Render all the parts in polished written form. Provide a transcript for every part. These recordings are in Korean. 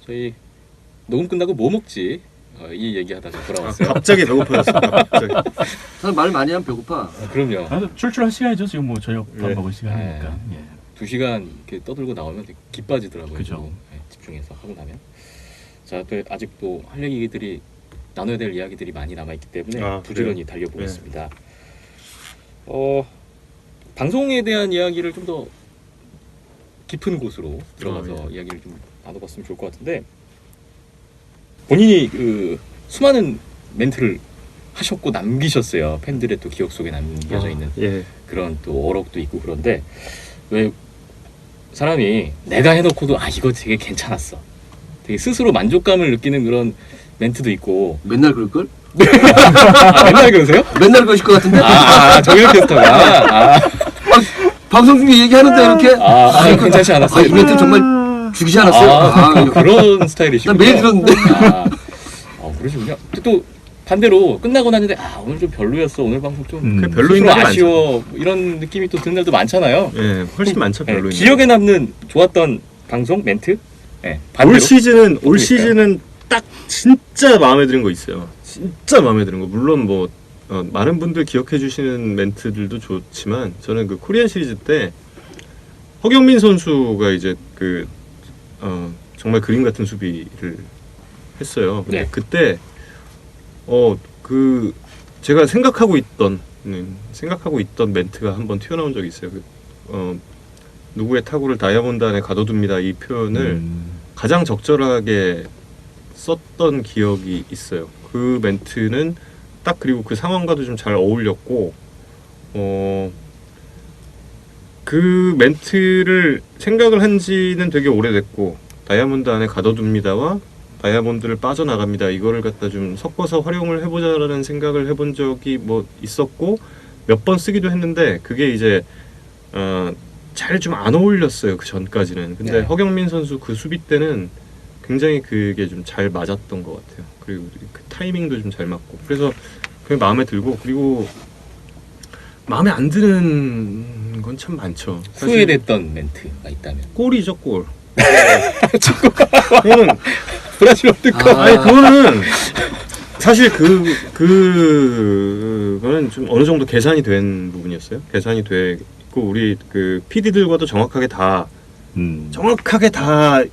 저희 녹음 끝나고 뭐 먹지? 이 얘기하다가 돌아왔어요. 갑자기 배고파졌어요. 갑자기. 사람 말 많이 하면 배고파. 그럼요. 출출할 시간이죠. 지금 뭐 저녁 밥 네. 먹을 시간이니까. 예. 2시간 이렇게 떠들고 나오면 되게 기 빠지더라고요. 그죠. 네, 집중해서 하고 나면. 자, 또 아직도 할 얘기들이 나눠야 될 이야기들이 많이 남아 있기 때문에 부지런히 달려보겠습니다. 방송에 대한 이야기를 좀 더 깊은 곳으로 들어가서 이야기를 좀 나눠봤으면 좋을 것 같은데, 본인이 그 수많은 멘트를 하셨고 남기셨어요. 팬들의 또 기억 속에 남겨져 있는 그런 또 어록도 있고. 그런데 왜 사람이 내가 해놓고도 이거 되게 괜찮았어, 되게 스스로 만족감을 느끼는 그런 멘트도 있고. 맨날 그럴걸? 맨날 그러세요? 맨날 그러실 것 같은데? 정현 캐스터가 방송 중에 얘기하는데 이렇게? 괜찮지 않았어요? 이 멘트 정말 죽이지 않았어요? 그런 스타일이시군요. 난 매일 들었는데. 그러시군요. 또 반대로 끝나고 났는데 오늘 좀 별로였어, 오늘 방송 좀 별로인 거 아쉬워, 이런 느낌이 또 드는 날도 많잖아요. 네, 훨씬 많죠. 별로인. 기억에 남는 좋았던 방송 멘트? 네, 올 시즌은 딱 진짜 마음에 드는 거 있어요. 진짜 마음에 드는 거. 물론 뭐 많은 분들 기억해 주시는 멘트들도 좋지만, 저는 그 코리안 시리즈 때 허경민 선수가 이제 정말 그림 같은 수비를 했어요. 근데 그때 제가 생각하고 있던 멘트가 한번 튀어나온 적이 있어요. 누구의 타구를 다이아몬드 안에 가둬둡니다, 이 표현을 가장 적절하게 썼던 기억이 있어요. 그 멘트는 딱, 그리고 그 상황과도 좀 잘 어울렸고, 그 멘트를 생각을 한 지는 되게 오래됐고, 다이아몬드 안에 가둬둡니다와 다이아몬드를 빠져나갑니다, 이거를 갖다 좀 섞어서 활용을 해보자라는 생각을 해본 적이 뭐 있었고, 몇 번 쓰기도 했는데 그게 이제 잘 좀 안 어울렸어요, 그 전까지는. 근데 허경민 선수 그 수비 때는 굉장히 그게 좀 잘 맞았던 것 같아요. 그리고 그 타이밍도 좀 잘 맞고, 그래서 그게 마음에 들고. 그리고 마음에 안 드는 건 참 많죠. 후회됐던 멘트가 있다면? 골이죠, 골. 그거는 브라질 월드컵. 그거는 사실 그거는 좀 어느 정도 계산이 된 부분이었어요. 계산이 됐고, 우리 그 PD들과도 정확하게 다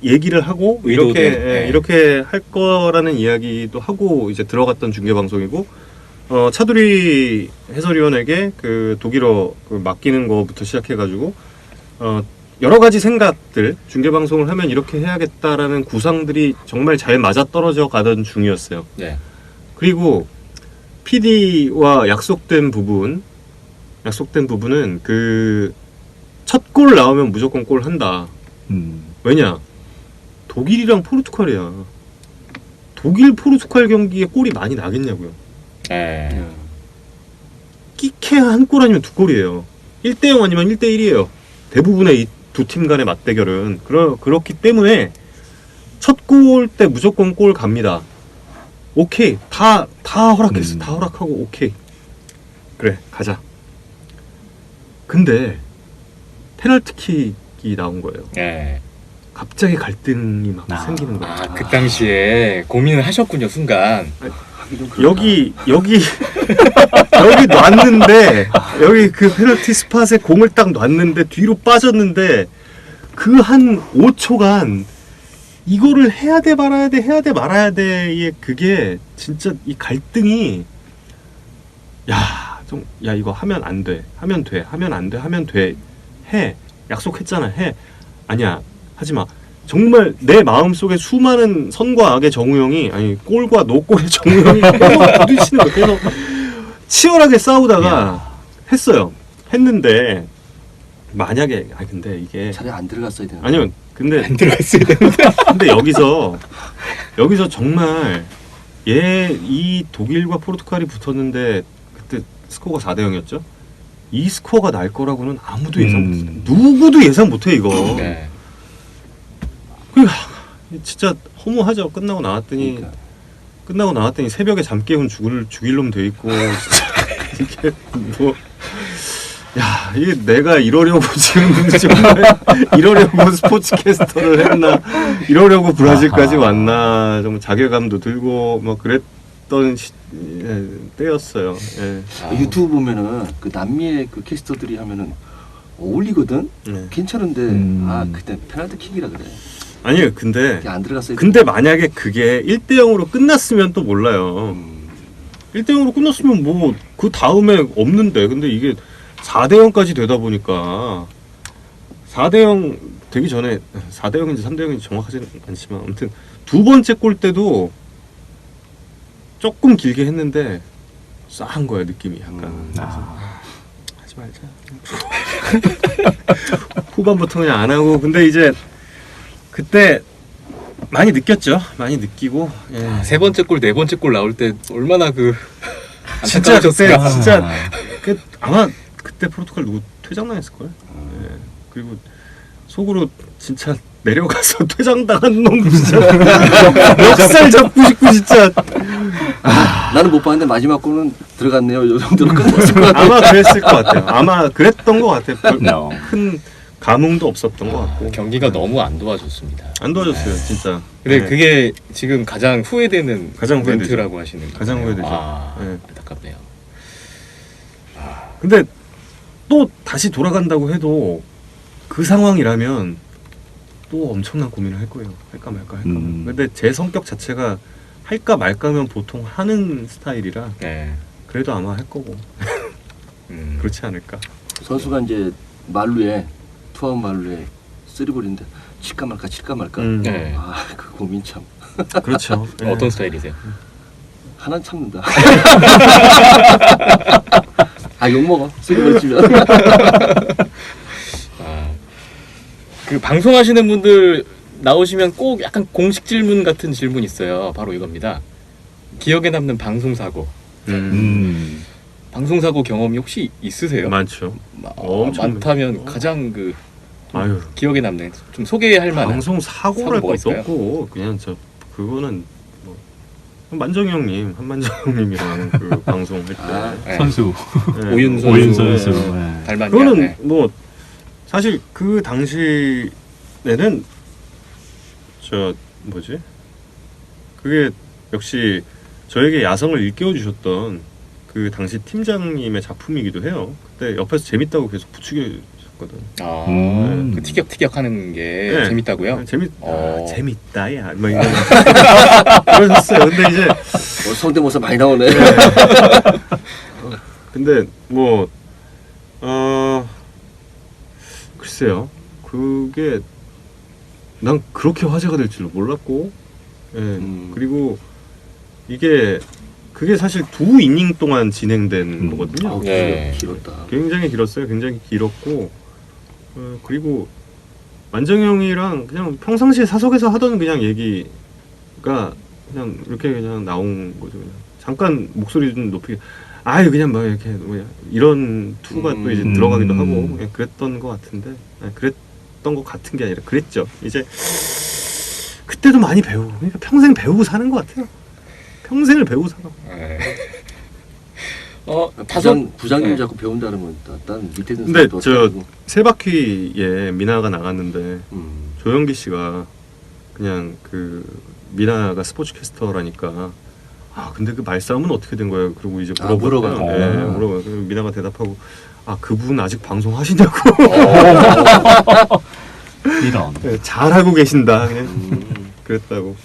얘기를 하고 이렇게 할 거라는 이야기도 하고 이제 들어갔던 중계 방송이고, 차두리 해설위원에게 그 독일어 맡기는 거부터 시작해가지고 여러 가지 생각들, 중계 방송을 하면 이렇게 해야겠다라는 구상들이 정말 잘 맞아 떨어져 가던 중이었어요. 그리고 PD와 약속된 부분은 그 첫 골 나오면 무조건 골 한다. 왜냐? 독일이랑 포르투갈이야. 독일 포르투갈 경기에 골이 많이 나겠냐고요. 끼케 한 골 아니면 두 골이에요. 1대0 아니면 1대1이에요. 대부분의 이 두 팀 간의 맞대결은. 그렇기 때문에 첫 골 때 무조건 골 갑니다. 오케이. 다 허락했어. 다 허락하고 오케이. 그래, 가자. 근데 페널티킥이 나온 거예요. 갑자기 갈등이 막 생기는 거예요. 그 당시에 고민을 하셨군요, 순간. 여기 놨는데, 여기 그 페널티 스팟에 공을 딱 놨는데 뒤로 빠졌는데, 그 한 5초간 이거를 해야 돼 말아야 돼의 그게 진짜 이 갈등이, 야 이거 하면 안 돼, 하면 안 돼, 해, 약속했잖아, 해, 아니야, 하지 마. 정말 내 마음속에 수많은 선과 악의 정우영이, 골과 노골의 정우영이 부딪히는 거예요. 그래서 치열하게 싸우다가 했는데, 만약에 근데 이게 차라리 안 들어갔어야 되는. 아니요, 근데 안 들어갔어야 되는데. 근데 여기서 정말 이 독일과 포르투갈이 붙었는데 그때 스코어가 4대0이었죠. 이 스코어가 날 거라고는 아무도 예상 못했어요. 누구도 예상 못해, 이거. 진짜 허무하죠. 끝나고 나왔더니 새벽에 잠 깨운 죽일 놈 돼 있고, 이게 뭐 야, 이게 내가 이러려고 지금 정말 이러려고 스포츠 캐스터를 했나, 이러려고 브라질까지 왔나, 좀 자괴감도 들고 뭐 그랬던 때였어요. 예. 유튜브 보면은 그 남미의 그 캐스터들이 하면은 어울리거든. 괜찮은데 그때 페널티킥이라 그래. 아니요, 근데 그게 안 들어갔어요. 근데 만약에 그게 1대0으로 끝났으면 또 몰라요. 1대0으로 끝났으면 뭐 그 다음에 없는데, 근데 이게 4대0까지 되다 보니까 4대0 되기 전에 4대0인지 3대0인지 정확하지는 않지만 아무튼 두 번째 골 때도 조금 길게 했는데 싸한 거야, 느낌이 약간. 하지 말자. 후반부터 그냥 안 하고. 근데 이제 그때 많이 느꼈죠. 많이 느끼고. 예. 세 번째 골, 네 번째 골 나올 때 얼마나 그 진짜 그때 안타까우셨을까. 진짜 아마 그때 포르투갈 누구 퇴장당했을 걸. 예. 그리고 속으로 진짜 내려가서 퇴장당한 놈 진짜 멱살 잡고 싶고 진짜. 나는 못 봤는데 마지막 골은 들어갔네요. 이 정도로 끝났을 것 같아. 아마 그랬을 것 같아요. 아마 그랬던 것 같아요. 큰 감흥도 없었던 것 같고. 경기가 너무 안 도와줬습니다. 안 도와줬어요, 진짜. 근데 네. 그게 지금 가장 후회되는 가장 후회되죠. 멘트라고 하시는 거예요. 가장 후회되죠. 네. 안타깝네요. 근데 또 다시 돌아간다고 해도 그 상황이라면 또 엄청난 고민을 할 거예요. 할까 말까. 근데 제 성격 자체가 할까 말까면 보통 하는 스타일이라 네. 그래도 아마 할 거고. 그렇지 않을까. 선수가 이제 말루에 투아웃 말루에 쓰리볼인데 칠까 말까 칠까 말까. 네. 그 고민 참. 그렇죠. 네. 어떤 스타일이세요? 하나 참는다. 욕 먹어. 쓰리볼 치면. 그 방송하시는 분들 나오시면 꼭 약간 공식 질문 같은 질문 있어요. 바로 이겁니다. 기억에 남는 방송 사고. 방송 사고 경험이 혹시 있으세요? 많죠. 엄청 많다면 가장 그 아유, 기억에 남는 좀 소개할 만한 방송 사고랄 뭐가 것도 있어요? 없고 그냥 그거는 뭐 한만정 형님이랑 그 방송할 때 네. 선수 네. 오윤 오윤 선수 선수. 네. 닮았냐? 그거는 네. 뭐 사실 그 당시에는 그게 역시 저에게 야성을 일깨워 주셨던 그 당시 팀장님의 작품이기도 해요. 그때 옆에서 재밌다고 계속 부추겨 주셨거든. 그 티격태격하는 게 네. 재밌다고요? 재밌다야. 뭐 이런 그러셨어요. 근데 이제 성대모사 많이 나오네. 근데 뭐 글쎄요. 그게 난 그렇게 화제가 될 줄 몰랐고, 예. 그리고 그게 사실 2이닝 동안 진행된 거거든요. 네. 길었다. 굉장히 길었어요. 굉장히 길었고, 그리고 만정 형이랑 그냥 평상시에 사석에서 하던 그냥 얘기가 그냥 이렇게 그냥 나온 거죠. 그냥 잠깐 목소리 좀 높이게. 그냥 뭐 이렇게 뭐야 이런 투가 또 이제 들어가기도 하고 그냥 그랬던 것 같은데, 그랬던 것 같은 게 아니라 그랬죠. 이제 그때도 많이 배우고, 그러니까 평생 배우고 사는 것 같아요. 평생을 배우고 살아. 네. 부장님 네. 자꾸 배운다 그러면 난 밑에 있는 근데 사람도 저 어떡하고. 세 바퀴에 미나가 나갔는데 조영기 씨가 그냥 그 미나가 스포츠 캐스터라니까 근데 그 말싸움은 어떻게 된 거예요? 그리고 이제 물어보고요. 네, 물어봐요. 그리고 미나가 대답하고 그분 아직 방송 하시냐고. 이런. 네, 잘하고 계신다. 그냥 그랬다고.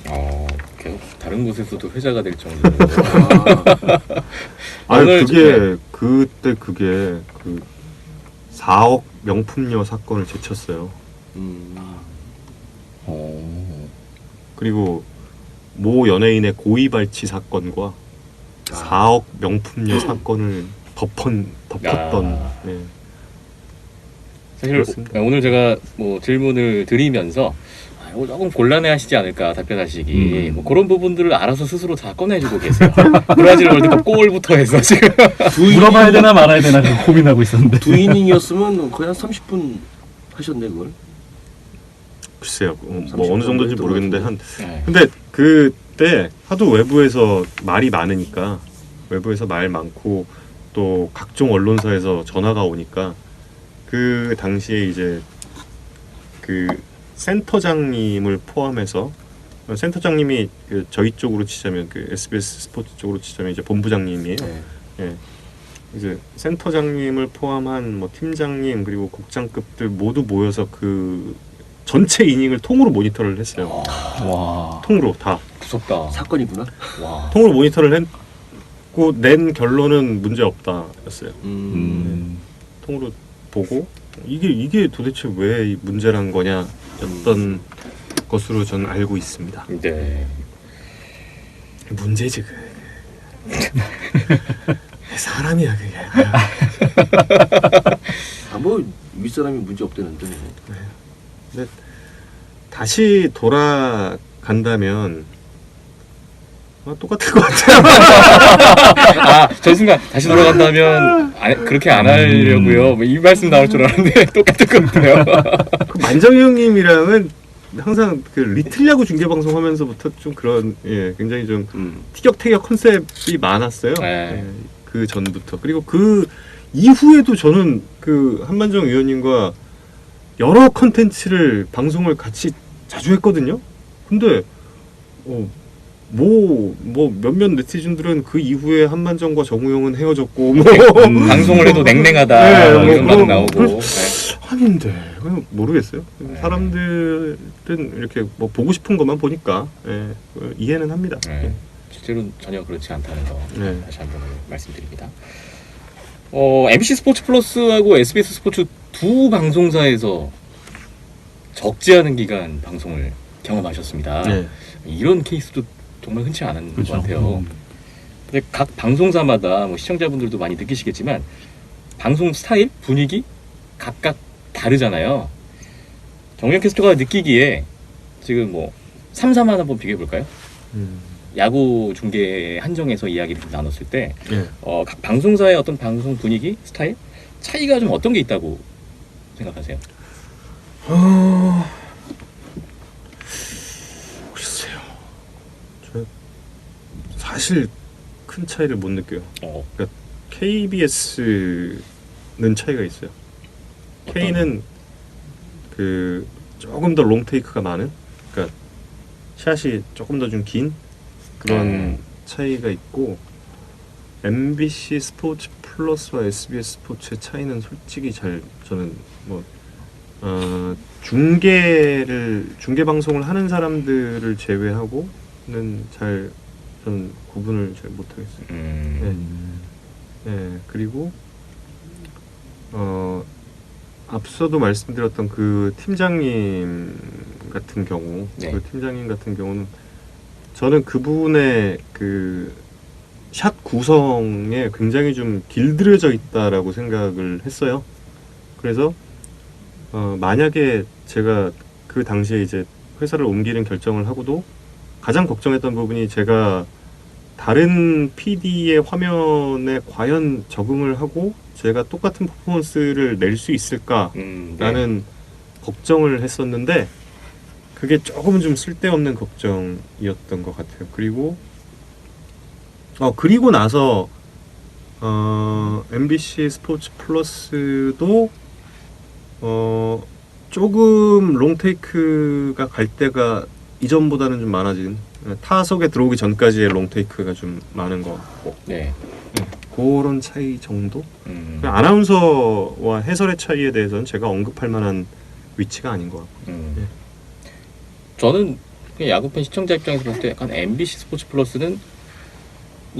계속 다른 곳에서도 회자가 될 정도로. 아니 그때 그게 그 4억 명품녀 사건을 제쳤어요. 그리고 모 연예인의 고의발치 사건과 4억 명품녀 사건을 덮었던. 네. 사실 그렇습니다. 오늘 제가 뭐 질문을 드리면서 이거 조금 곤란해하시지 않을까 답변하시기 뭐 그런 부분들을 알아서 스스로 다 꺼내주고 계세요. 브라질 월드컵 골부터 해서 지금 물어봐야 되나 말아야 되나 고민하고 있었는데. 2이닝이었으면 거의 한 30분 하셨네 그걸. 글쎄요, 뭐 어느 정도인지 모르겠는데 네. 근데 그때 하도 외부에서 말이 많으니까 외부에서 말 많고 또 각종 언론사에서 전화가 오니까 그 당시에 이제 그 센터장님을 포함해서 센터장님이 그 저희 쪽으로 치자면 그 SBS 스포츠 쪽으로 치자면 이제 본부장님이에요. 네. 예. 이제 센터장님을 포함한 뭐 팀장님 그리고 국장급들 모두 모여서 그 전체 이닝을 통으로 모니터를 했어요. 와. 통으로 다. 무섭다. 사건이구나. 와. 통으로 모니터를 했고 낸 결론은 문제 없다였어요. 통으로 보고 이게 도대체 왜 문제란 거냐였던 것으로 저는 알고 있습니다. 네. 문제지 그. 사람이야 그게. 뭐 윗사람이 문제 없다는데. 근데 다시 돌아간다면 똑같을 것 같아요. 저 순간 다시 돌아간다면 그렇게 안 하려고요. 뭐 이 말씀 나올 줄 알았는데 똑같을 것 같아요. 그 만정희 형님이랑은 항상 그 리틀 야구 중계 방송 하면서부터 좀 그런 굉장히 좀 티격태격 컨셉이 많았어요. 네. 그 전부터. 그리고 그 이후에도 저는 그 한만정 의원님과 여러 컨텐츠를 방송을 같이 자주 했거든요. 근데 뭐 몇몇 네티즌들은 그 이후에 한만정과 정우영은 헤어졌고 뭐 방송을 해도 냉랭하다 네, 이런 반응 나오고. 아닌데 모르겠어요. 사람들은 이렇게 뭐 보고 싶은 것만 보니까 이해는 합니다. 실제로는 전혀 그렇지 않다는 거 다시 한번 말씀드립니다. MBC 스포츠 플러스하고 SBS 스포츠 두 방송사에서 적지 않은 기간 방송을 경험하셨습니다. 이런 케이스도 정말 흔치 않은 것 같아요. 근데 각 방송사마다 뭐 시청자분들도 많이 느끼시겠지만 방송 스타일, 분위기 각각 다르잖아요. 정영 캐스터가 느끼기에 지금 뭐 3사만 한번 비교해 볼까요? 야구 중계 한정에서 이야기를 좀 나눴을 때 각 방송사의 어떤 방송 분위기, 스타일 차이가 좀 어떤 게 있다고 생각하세요? 글쎄요. 저 사실 큰 차이를 못 느껴요. 그러니까 KBS는 차이가 있어요. K는 그 조금 더 롱테이크가 많은, 그러니까 샷이 조금 더 좀 긴 그런 차이가 있고, MBC 스포츠 플러스와 SBS 스포츠의 차이는 솔직히 저는 뭐 중계 방송을 하는 사람들을 제외하고는 저는 구분을 잘 못하겠어요. 그리고 앞서도 말씀드렸던 그 팀장님 같은 경우, 그 팀장님 같은 경우는 저는 그분의 그 샷 구성에 굉장히 좀 길들여져 있다라고 생각을 했어요. 그래서 만약에 제가 그 당시에 이제 회사를 옮기는 결정을 하고도 가장 걱정했던 부분이 제가 다른 PD의 화면에 과연 적응을 하고 제가 똑같은 퍼포먼스를 낼 수 있을까라는 걱정을 했었는데 그게 조금은 좀 쓸데없는 걱정이었던 것 같아요. 그리고 나서 MBC 스포츠 플러스도 조금 롱테이크가 갈 때가 이전보다는 좀 많아진, 타석에 들어오기 전까지의 롱테이크가 좀 많은 것 같고 그런 차이 정도? 아나운서와 해설의 차이에 대해서는 제가 언급할 만한 위치가 아닌 것 같고 저는 야구팬 시청자 입장에서 볼 때 약간 MBC 스포츠 플러스는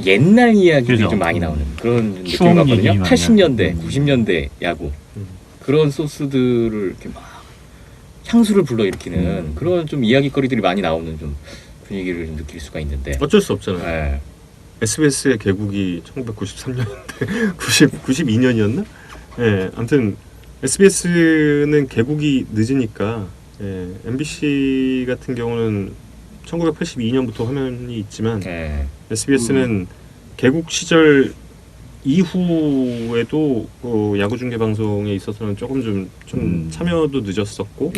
옛날 이야기들이 그죠. 좀 많이 나오는 그런 느낌이 추억 같거든요. 얘기만 80년대, 90년대 야구 그런 소스들을 이렇게 막 향수를 불러일으키는 그런 좀 이야기거리들이 많이 나오는 좀 분위기를 좀 느낄 수가 있는데 어쩔 수 없잖아요. SBS의 개국이 1993년인데 92년이었나? 아무튼 SBS는 개국이 늦으니까 MBC 같은 경우는 1982년부터 화면이 있지만 SBS는 개국 시절 이후에도 야구 중계 방송에 있어서는 조금 좀 참여도 늦었었고,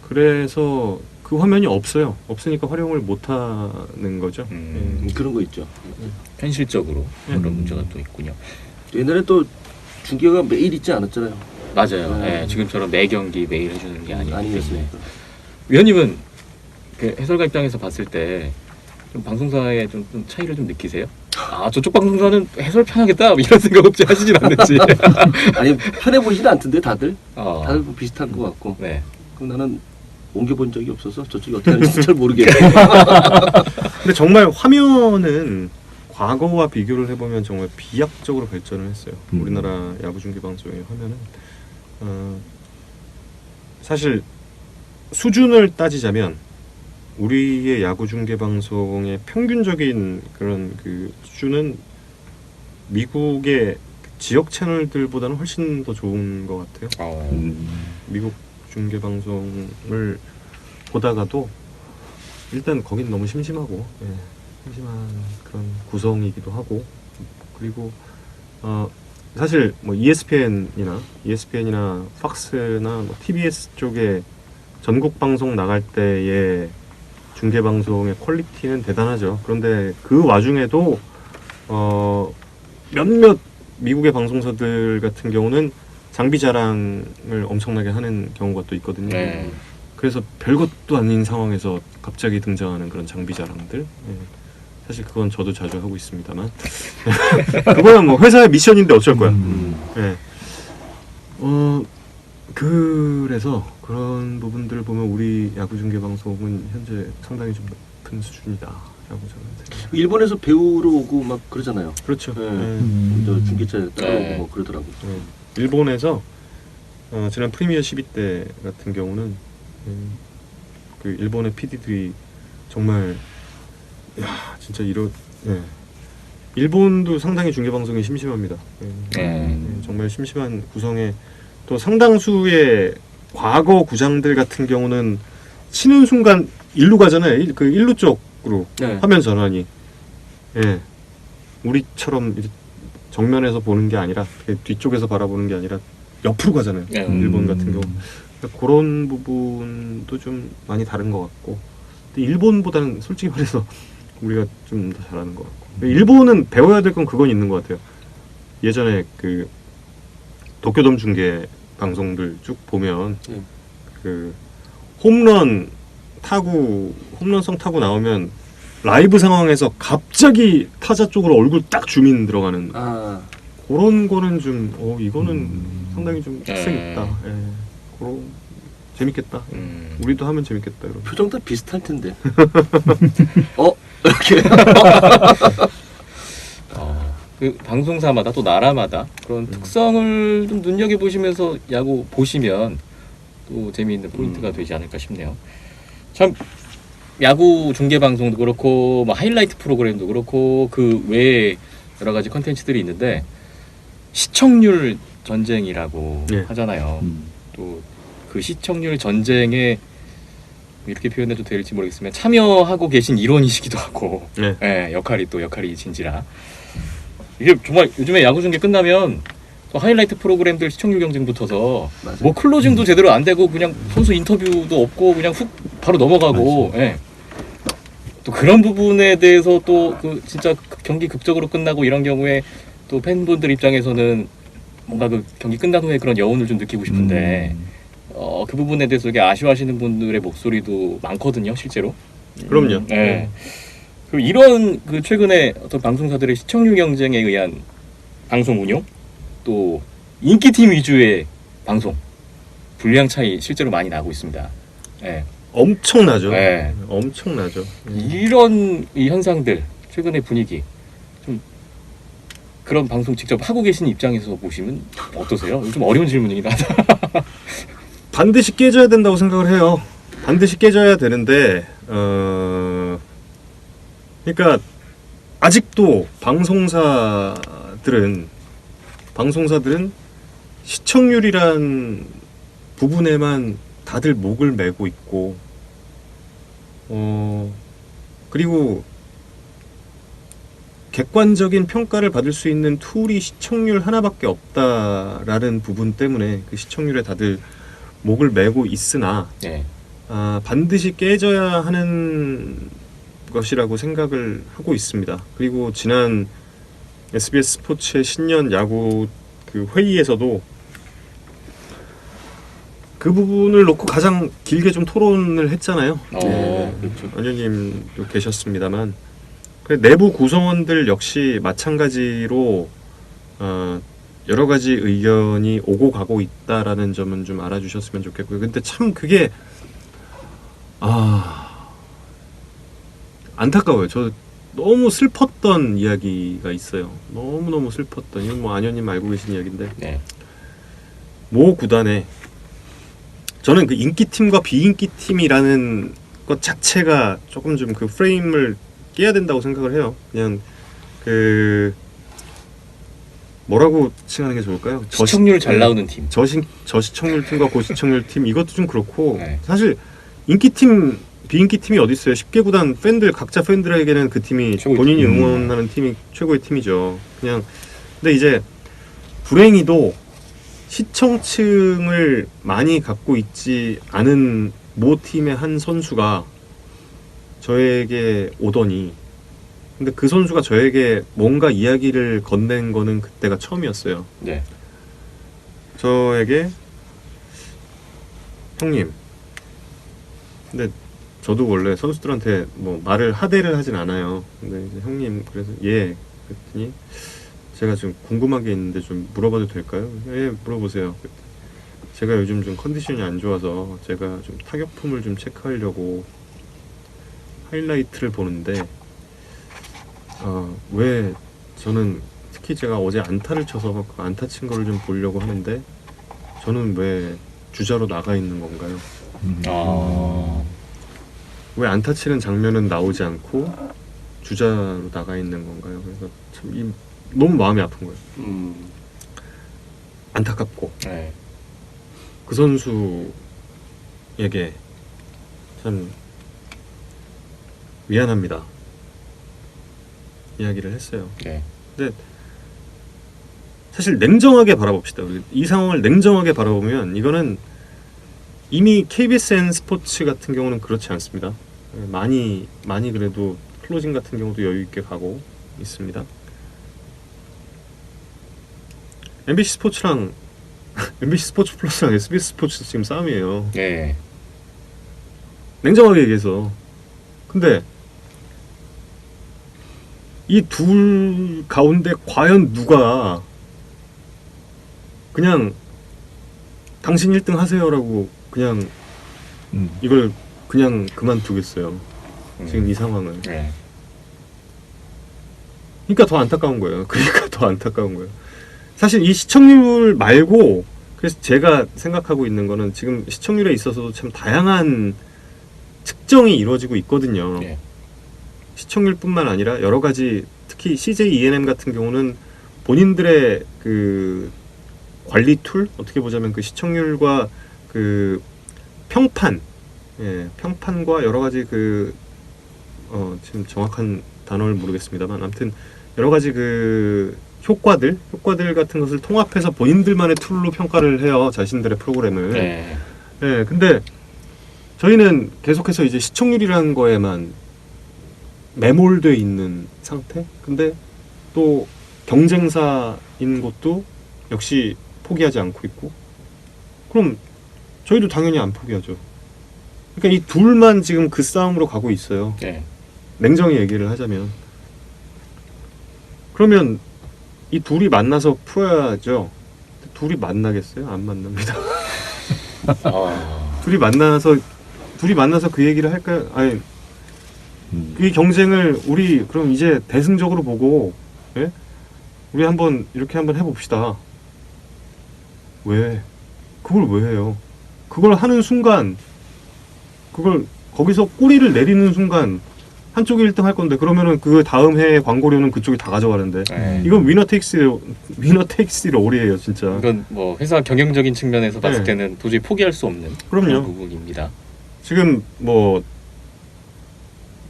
그래서 그 화면이 없으니까 활용을 못하는 거죠. 그런 거 있죠. 현실적으로 그런 문제가 또 있군요. 옛날에 또 중계가 매일 있지 않았잖아요. 맞아요. 예, 지금처럼 매 경기 매일 해주는 게 아니었기 때문에. 아니었으니까. 위원님은 그 해설가 입장에서 봤을 때 좀 방송사의 좀 차이를 좀 느끼세요? 아 저쪽 방송사는 해설 편하겠다 뭐 이런 생각 없이 하시진 않는지. 아니 편해 보이진 않던데 다들 다들 뭐 비슷한 것 같고. 네. 그럼 나는 옮겨본 적이 없어서 저쪽이 어떻게 하는지 잘 모르겠어요. 근데 정말 화면은 과거와 비교를 해보면 정말 비약적으로 발전을 했어요. 우리나라 야구 중계 방송의 화면은 사실 수준을 따지자면 우리의 야구 중계 방송의 평균적인 그런 그 수준은 미국의 지역 채널들보다는 훨씬 더 좋은 것 같아요. 미국 중계 방송을 보다가도 일단 거긴 너무 심심하고 심심한 그런 구성이기도 하고 그리고 사실 뭐 ESPN이나 팍스나 뭐 TBS 쪽에 전국 방송 나갈 때의 중계 방송의 퀄리티는 대단하죠. 그런데 그 와중에도 몇몇 미국의 방송사들 같은 경우는 장비 자랑을 엄청나게 하는 경우가 또 있거든요. 네. 그래서 별것도 아닌 상황에서 갑자기 등장하는 그런 장비 자랑들. 사실 그건 저도 자주 하고 있습니다만 그거는 뭐 회사의 미션인데 어쩔 거야. 그래서 그런 부분들을 보면 우리 야구 중계 방송은 현재 상당히 좀 높은 수준이다라고 저는 생각합니다. 일본에서 배우러 오고 막 그러잖아요. 그렇죠. 저 중계자에 따라오고 뭐 그러더라고. 일본에서 지난 프리미어 12대 같은 경우는 그 일본의 PD들이 정말 진짜 일본도 상당히 중계 방송이 심심합니다. 정말 심심한 구성에 또 상당수의 과거 구장들 같은 경우는 치는 순간 일루 가잖아요. 그 일루 쪽으로 화면 전환이. 우리처럼 이제 정면에서 보는 게 아니라 뒤쪽에서 바라보는 게 아니라 옆으로 가잖아요. 일본 같은 경우. 그러니까 그런 부분도 좀 많이 다른 것 같고. 근데 일본보다는 솔직히 말해서 우리가 좀 더 잘하는 것 같고. 일본은 배워야 될 건 그건 있는 것 같아요. 예전에 그 도쿄돔 중계 방송들 쭉 보면 그 홈런성 타고 나오면 라이브 상황에서 갑자기 타자 쪽으로 얼굴 딱 줌인 들어가는 그런 거는 좀 이거는 상당히 좀 특색 있다. 그런 재밌겠다. 우리도 하면 재밌겠다. 이런. 표정 다 비슷할 텐데. 이렇게. 그 방송사마다 또 나라마다 그런 특성을 좀 눈여겨보시면서 야구 보시면 또 재미있는 포인트가 되지 않을까 싶네요. 참 야구 중계 방송도 그렇고 뭐 하이라이트 프로그램도 그렇고 그 외에 여러 가지 컨텐츠들이 있는데 시청률 전쟁이라고 하잖아요. 또 그 시청률 전쟁에 이렇게 표현해도 될지 모르겠으면 참여하고 계신 일원이시기도 하고 역할이 진지라 이게 정말 요즘에 야구 중계 끝나면 하이라이트 프로그램들 시청률 경쟁 붙어서 뭐 클로징도 제대로 안 되고 그냥 선수 인터뷰도 없고 그냥 훅 바로 넘어가고 또 그런 부분에 대해서 또 그 진짜 경기 극적으로 끝나고 이런 경우에 또 팬분들 입장에서는 뭔가 그 경기 끝난 후에 그런 여운을 좀 느끼고 싶은데 그 부분에 대해서 이렇게 아쉬워하시는 분들의 목소리도 많거든요, 실제로. 그럼요. 그리고 이런 그 최근에 어떤 방송사들의 시청률 경쟁에 의한 방송 운용, 또 인기팀 위주의 방송 불리한 차이 실제로 많이 나고 있습니다. 엄청나죠. 엄청나죠. 이런 이 현상들 최근의 분위기 좀 그런 방송 직접 하고 계신 입장에서 보시면 어떠세요? 좀 어려운 질문이긴 하다. 반드시 깨져야 된다고 생각을 해요. 반드시 깨져야 되는데 그러니까 아직도 방송사들은 시청률이란 부분에만 다들 목을 매고 있고 그리고 객관적인 평가를 받을 수 있는 툴이 시청률 하나밖에 없다라는 부분 때문에 그 시청률에 다들 목을 매고 있으나 반드시 깨져야 하는 것이라고 생각을 하고 있습니다. 그리고 지난 SBS 스포츠의 신년 야구 그 회의에서도 그 부분을 놓고 가장 길게 좀 토론을 했잖아요. 그렇죠. 안현님도 계셨습니다만 내부 구성원들 역시 마찬가지로 여러 가지 의견이 오고 가고 있다라는 점은 좀 알아주셨으면 좋겠고요. 근데 참 그게 안타까워요. 저 너무 슬펐던 이야기가 있어요. 너무너무 슬펐던, 이건 뭐 안현님 알고 계신 이야기인데 네. 모 구단에 저는 그 인기팀과 비인기팀이라는 것 자체가 조금 좀 그 프레임을 깨야 된다고 생각을 해요. 그냥 그 뭐라고 칭하는 게 좋을까요? 시청률 잘 나오는 팀. 저시청률 팀과 고시청률 팀, 이것도 좀 그렇고 네. 사실 인기팀 비인기팀이 어디 있어요? 10개 구단 팬들, 각자 팬들에게는 그 팀이 본인이 응원하는 팀이 최고의 팀이죠. 그냥 근데 이제 불행히도 시청층을 많이 갖고 있지 않은 모 팀의 한 선수가 저에게 오더니, 근데 그 선수가 저에게 뭔가 이야기를 건넨 거는 그때가 처음이었어요. 네. 저에게 형님, 근데 저도 원래 선수들한테 뭐 말을 하대를 하진 않아요. 근데 이제 형님, 그래서 예 그랬더니 제가 좀 궁금한 게 있는데 좀 물어봐도 될까요? 예, 물어보세요. 제가 요즘 좀 컨디션이 안 좋아서 제가 좀 타격품을 좀 체크하려고 하이라이트를 보는데 왜 저는 특히 제가 어제 안타를 쳐서 그 안타 친 거를 좀 보려고 하는데 저는 왜 주자로 나가 있는 건가요? 왜 안타 치는 장면은 나오지 않고 주자로 나가 있는 건가요? 그래서 참 너무 마음이 아픈 거예요. 안타깝고 네. 그 선수에게 참 미안합니다 이야기를 했어요. 네. 근데 사실 냉정하게 바라봅시다. 이 상황을 냉정하게 바라보면 이거는 이미 KBSN 스포츠 같은 경우는 그렇지 않습니다. 많이 그래도 클로징 같은 경우도 여유 있게 가고 있습니다. MBC 스포츠랑 MBC 스포츠 플러스랑 SBS 스포츠 지금 싸움이에요. 네. 냉정하게 얘기해서. 근데 이 둘 가운데 과연 누가 그냥 당신 1등 하세요라고 그냥 이걸 그냥 그만두겠어요. 지금 이 상황을. 네. 그러니까 더 안타까운 거예요. 그러니까 더 안타까운 거예요. 사실 이 시청률 말고, 그래서 제가 생각하고 있는 거는 지금 시청률에 있어서도 참 다양한 측정이 이루어지고 있거든요. 네. 시청률뿐만 아니라 여러 가지, 특히 CJ ENM 같은 경우는 본인들의 그 관리 툴, 어떻게 보자면 그 시청률과 그 평판, 평판과 여러 가지 그 지금 정확한 단어를 모르겠습니다만 아무튼 여러 가지 그 효과들 같은 것을 통합해서 본인들만의 툴로 평가를 해요. 자신들의 프로그램을. 네. 근데 저희는 계속해서 이제 시청률이라는 거에만 매몰돼 있는 상태. 근데 또 경쟁사인 것도 역시 포기하지 않고 있고. 그럼 저희도 당연히 안 포기하죠. 그러니까 이 둘만 지금 그 싸움으로 가고 있어요. 네. 냉정히 얘기를 하자면. 그러면 이 둘이 만나서 풀어야죠. 둘이 만나겠어요? 안 만납니다. 둘이 만나서 그 얘기를 할까요? 아니, 이 경쟁을 우리 그럼 이제 대승적으로 보고, 예? 우리 한번 이렇게 한번 해봅시다. 왜? 그걸 왜 해요? 그걸 하는 순간, 그걸 거기서 꼬리를 내리는 순간 한쪽이 1등 할 건데, 그러면은 그 다음 해의 광고료는 그쪽이 다 가져가는데. 이건 위너 테이크스 올이에요, 진짜. 이건 뭐 회사 경영적인 측면에서 봤을 때는 도저히 포기할 수 없는 그럼요. 그런 부분입니다. 지금 뭐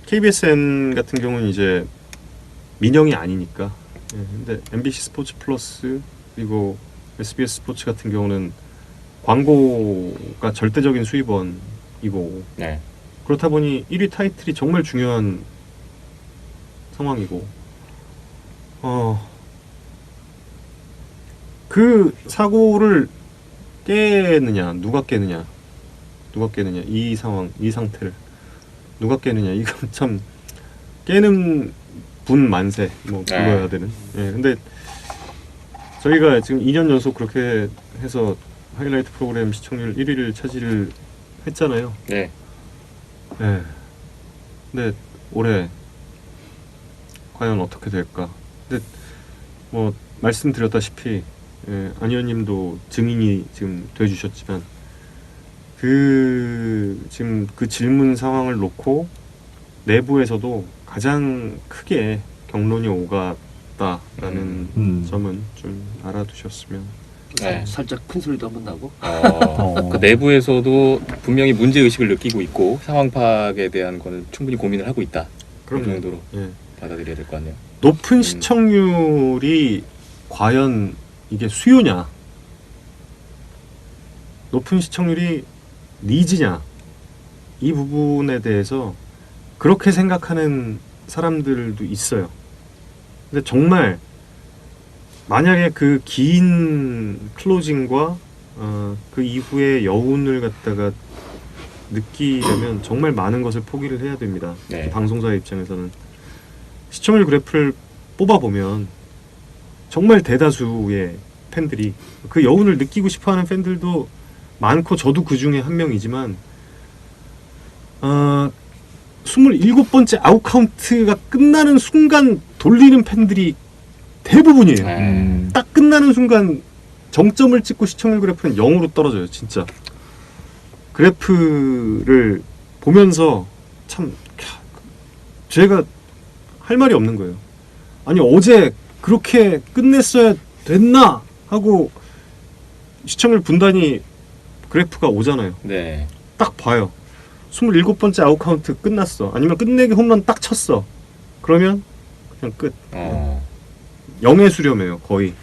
KBSN 같은 경우는 이제 민영이 아니니까. 근데 MBC 스포츠 플러스 그리고 SBS 스포츠 같은 경우는 광고가 절대적인 수입원이고. 네. 그렇다 보니 1위 타이틀이 정말 중요한 상황이고, 그 사고를 깨느냐, 누가 깨느냐, 이 상황, 이 상태를 누가 깨느냐, 이건 참 깨는 분 만세 뭐 불러야 되는. 예, 근데 저희가 지금 2년 연속 그렇게 해서 하이라이트 프로그램 시청률 1위를 차지를 했잖아요. 네. 예. 근데 올해 과연 어떻게 될까? 근데 뭐 말씀드렸다시피 안 의원님도 증인이 지금 돼주셨지만 지금 그 질문 상황을 놓고 내부에서도 가장 크게 경론이 오갔다라는 점은 좀 알아두셨으면. 네. 살짝 큰 소리도 한번 나고. 그 내부에서도 분명히 문제 의식을 느끼고 있고 상황 파악에 대한 거는 충분히 고민을 하고 있다. 그 정도로 받아들여야 될 것 같네요. 높은 시청률이 과연 이게 수요냐, 높은 시청률이 니즈냐, 이 부분에 대해서 그렇게 생각하는 사람들도 있어요. 근데 정말 만약에 그 긴 클로징과 그 이후의 여운을 갖다가 느끼려면 정말 많은 것을 포기를 해야 됩니다. 네. 방송사 입장에서는 시청률 그래프를 뽑아보면 정말 대다수의 팬들이 그 여운을 느끼고 싶어하는 팬들도 많고 저도 그 중에 한 명이지만 27번째 아웃카운트가 끝나는 순간 돌리는 팬들이 대부분이에요. 딱 끝나는 순간 정점을 찍고 시청률 그래프는 0으로 떨어져요. 진짜 그래프를 보면서 참 제가 할 말이 없는 거예요. 아니 어제 그렇게 끝냈어야 됐나 하고 시청률 분단이 그래프가 오잖아요. 네. 딱 봐요. 27번째 아웃카운트 끝났어. 아니면 끝내기 홈런 딱 쳤어. 그러면 그냥 끝. 0에 수렴해요. 거의.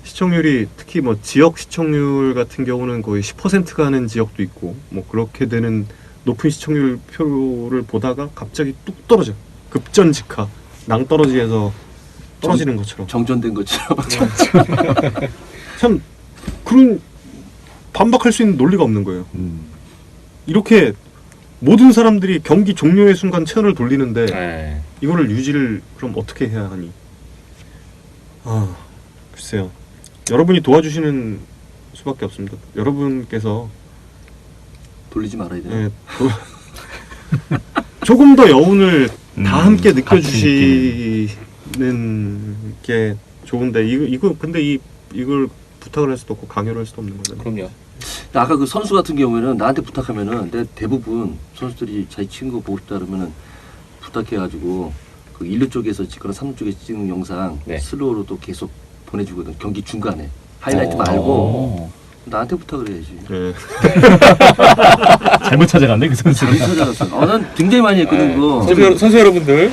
시청률이 특히 뭐 지역 시청률 같은 경우는 거의 10%가 하는 지역도 있고 뭐 그렇게 되는 높은 시청률 표를 보다가 갑자기 뚝 떨어져. 급전직하. 낭떠러지에서 떨어지는 것처럼. 정전된 것처럼. 참 그런 반박할 수 있는 논리가 없는 거예요. 이렇게 모든 사람들이 경기 종료의 순간 채널을 돌리는데 이거를 유지를 그럼 어떻게 해야 하니? 글쎄요. 여러분이 도와주시는 수밖에 없습니다. 여러분께서 돌리지 말아야 돼요. 조금 더 여운을 다 함께 느껴주시는 게 좋은데 근데 이걸 부탁을 할 수도 없고 강요를 할 수도 없는 거잖아요. 그럼요. 아까 그 선수 같은 경우에는 나한테 부탁하면은 내 대부분 선수들이 자기 친구 보고 싶다 그러면은 부탁해가지고 그 1루 쪽에서 찍거나 3루 쪽에서 찍는 영상 슬로우로도 계속 보내주거든. 경기 중간에 하이라이트 말고 나한테 부탁을 해야지. 잘못 찾아갔네 그 선수를. 찾아갔어. 난 굉장히 많이 했거든 그거. 선수 여러분들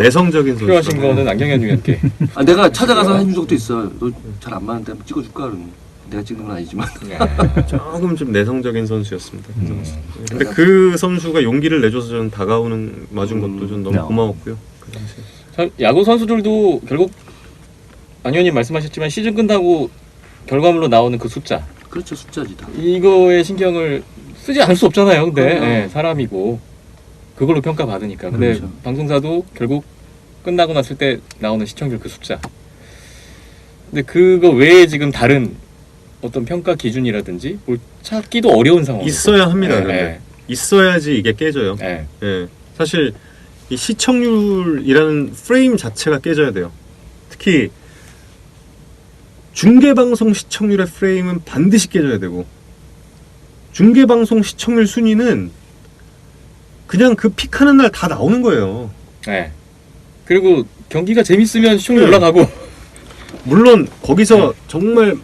내성적인 선수 필요하신 거는 안경현 중학께. 내가 찾아가서 해준 적도 있어. 너 잘 안 맞는데 한번 찍어줄까 그러면. 내가 찍는 건 아니지만 조금 좀 내성적인 선수였습니다. 근데 그 선수가 용기를 내줘서 저는 다가오는 맞은 것도 좀 너무 고마웠고요. 참, 야구 선수들도 결국 안 의원님 말씀하셨지만 시즌 끝나고 결과물로 나오는 그 숫자. 그렇죠. 숫자지 다. 이거에 신경을 쓰지 않을 수 없잖아요. 근데 사람이고 그걸로 평가받으니까. 근데 그렇죠. 방송사도 결국 끝나고 났을 때 나오는 시청률 그 숫자. 근데 그거 외에 지금 다른 어떤 평가 기준이라든지 뭘 찾기도 어려운 상황. 있어야 합니다. 그런데 있어야지 이게 깨져요. 사실 이 시청률이라는 프레임 자체가 깨져야 돼요. 특히 중계방송 시청률의 프레임은 반드시 깨져야 되고 중계방송 시청률 순위는 그냥 그 픽하는 날 다 나오는 거예요. 그리고 경기가 재밌으면 시청률 올라가고 물론 거기서 정말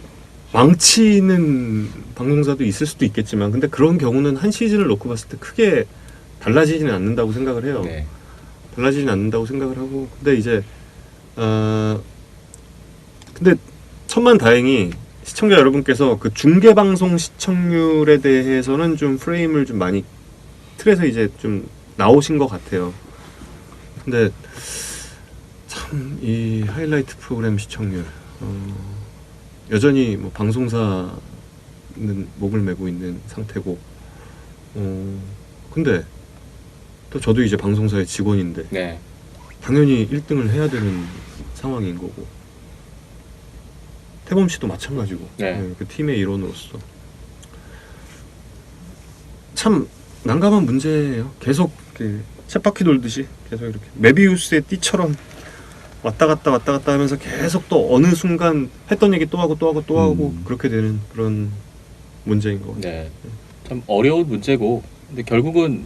망치는 방송사도 있을 수도 있겠지만 근데 그런 경우는 한 시즌을 놓고 봤을 때 크게 달라지지는 않는다고 생각을 해요. 달라지지는 않는다고 생각을 하고 근데 이제 근데 천만다행히 시청자 여러분께서 그 중계방송 시청률에 대해서는 좀 프레임을 좀 많이 틀에서 이제 좀 나오신 것 같아요. 근데 참 이 하이라이트 프로그램 시청률 여전히 뭐 방송사는 목을 메고 있는 상태고, 근데 또 저도 이제 방송사의 직원인데 네. 당연히 1등을 해야 되는 상황인 거고, 태범 씨도 마찬가지고, 네. 그 팀의 일원으로서 참 난감한 문제예요. 계속 쳇바퀴 돌듯이 계속 이렇게 메비우스의 띠처럼 왔다 갔다 하면서 계속 또 어느 순간 했던 얘기 또 하고 그렇게 되는 그런 문제인 것 같아요. 네. 참 어려운 문제고, 근데 결국은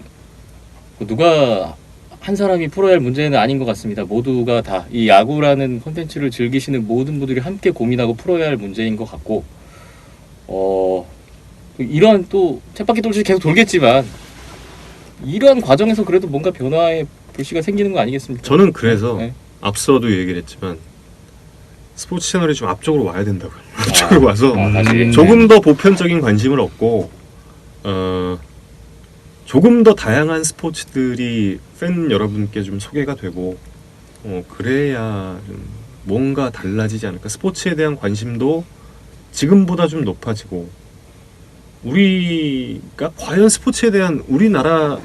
누가 한 사람이 풀어야 할 문제는 아닌 것 같습니다. 모두가 다 이 야구라는 콘텐츠를 즐기시는 모든 분들이 함께 고민하고 풀어야 할 문제인 것 같고, 이런 또 쳇바퀴 돌듯이 계속 돌겠지만 이러한 과정에서 그래도 뭔가 변화의 불씨가 생기는 거 아니겠습니까? 저는 그래서 네. 앞서도 얘기를 했지만 스포츠 채널이 좀 앞쪽으로 와야 된다고요. 앞쪽으로 와서 다시. 조금 더 보편적인 관심을 얻고, 조금 더 다양한 스포츠들이 팬 여러분께 좀 소개가 되고, 그래야 좀 뭔가 달라지지 않을까. 스포츠에 대한 관심도 지금보다 좀 높아지고, 우리가 과연 스포츠에 대한, 우리나라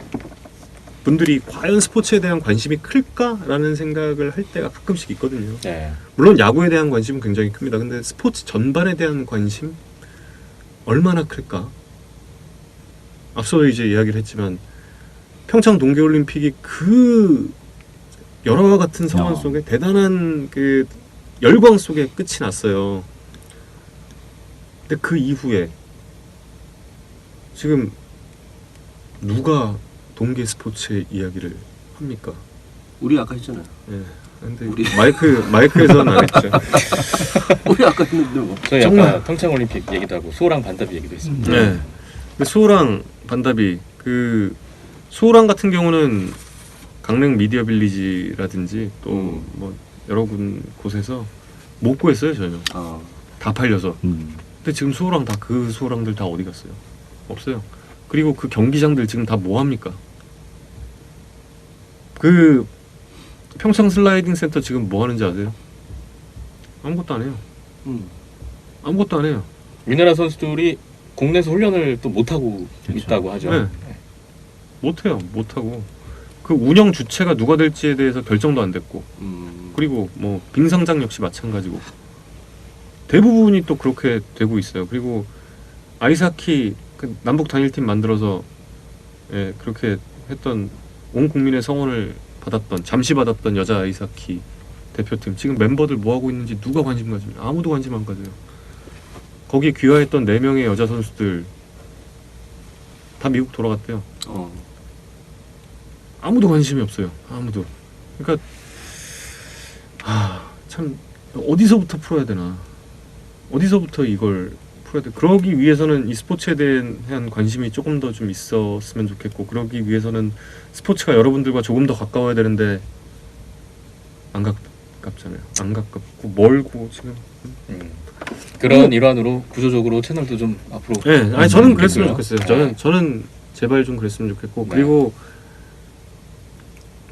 분들이 과연 스포츠에 대한 관심이 클까라는 생각을 할 때가 가끔씩 있거든요. 네. 물론 야구에 대한 관심은 굉장히 큽니다. 근데 스포츠 전반에 대한 관심 얼마나 클까? 앞서도 이제 이야기를 했지만 평창 동계올림픽이 그 열화와 같은 상황 속에 대단한 그 열광 속에 끝이 났어요. 근데 그 이후에 지금 누가 동계 스포츠의 이야기를 합니까? 우리 아까 했잖아요. 예. 근데 우리- 마이크에서는 안 했죠. 우리 아까 했는데 뭐. 저희 정말. 아까 평창올림픽 얘기도 하고 수호랑 반다비 얘기도 했습니다. 네. 근데 수호랑 반다비, 그 수호랑 같은 경우는 강릉 미디어 빌리지라든지 또 뭐 여러 곳에서 못 구했어요 전혀. 다 팔려서. 근데 지금 수호랑 다 그 수호랑들 다 어디 갔어요? 없어요. 그리고 그 경기장들 지금 다 뭐 합니까? 그 평창 슬라이딩 센터 지금 뭐 하는지 아세요? 아무것도 안 해요. 아무것도 안 해요. 우리나라 선수들이 국내에서 훈련을 또 못하고 그렇죠. 있다고 하죠. 네. 못해요. 못하고. 그 운영 주체가 누가 될지에 대해서 결정도 안 됐고, 그리고 뭐 빙상장 역시 마찬가지고 대부분이 또 그렇게 되고 있어요. 그리고 아이스하키 그 남북 단일팀 만들어서 그렇게 했던, 온 국민의 성원을 받았던, 잠시 받았던 여자 아이스하키 대표팀 지금 멤버들 뭐 하고 있는지 누가 관심 가집니까? 아무도 관심 안 가져요. 거기 귀화했던 4명의 여자 선수들 다 미국 돌아갔대요. 아무도 관심이 없어요. 아무도. 그러니까 참 어디서부터 풀어야 되나? 어디서부터 이걸 풀어야 돼? 그러기 위해서는 이 스포츠에 대한 관심이 조금 더 좀 있었으면 좋겠고, 그러기 위해서는 스포츠가 여러분들과 조금 더 가까워야 되는데 안 가깝잖아요. 안 가깝고 멀고 지금. 그런 일환으로 구조적으로 채널도 좀 앞으로. 네, 아니 저는 그랬으면 좋겠고요. 좋겠어요. 저는 제발 좀 그랬으면 좋겠고, 네. 그리고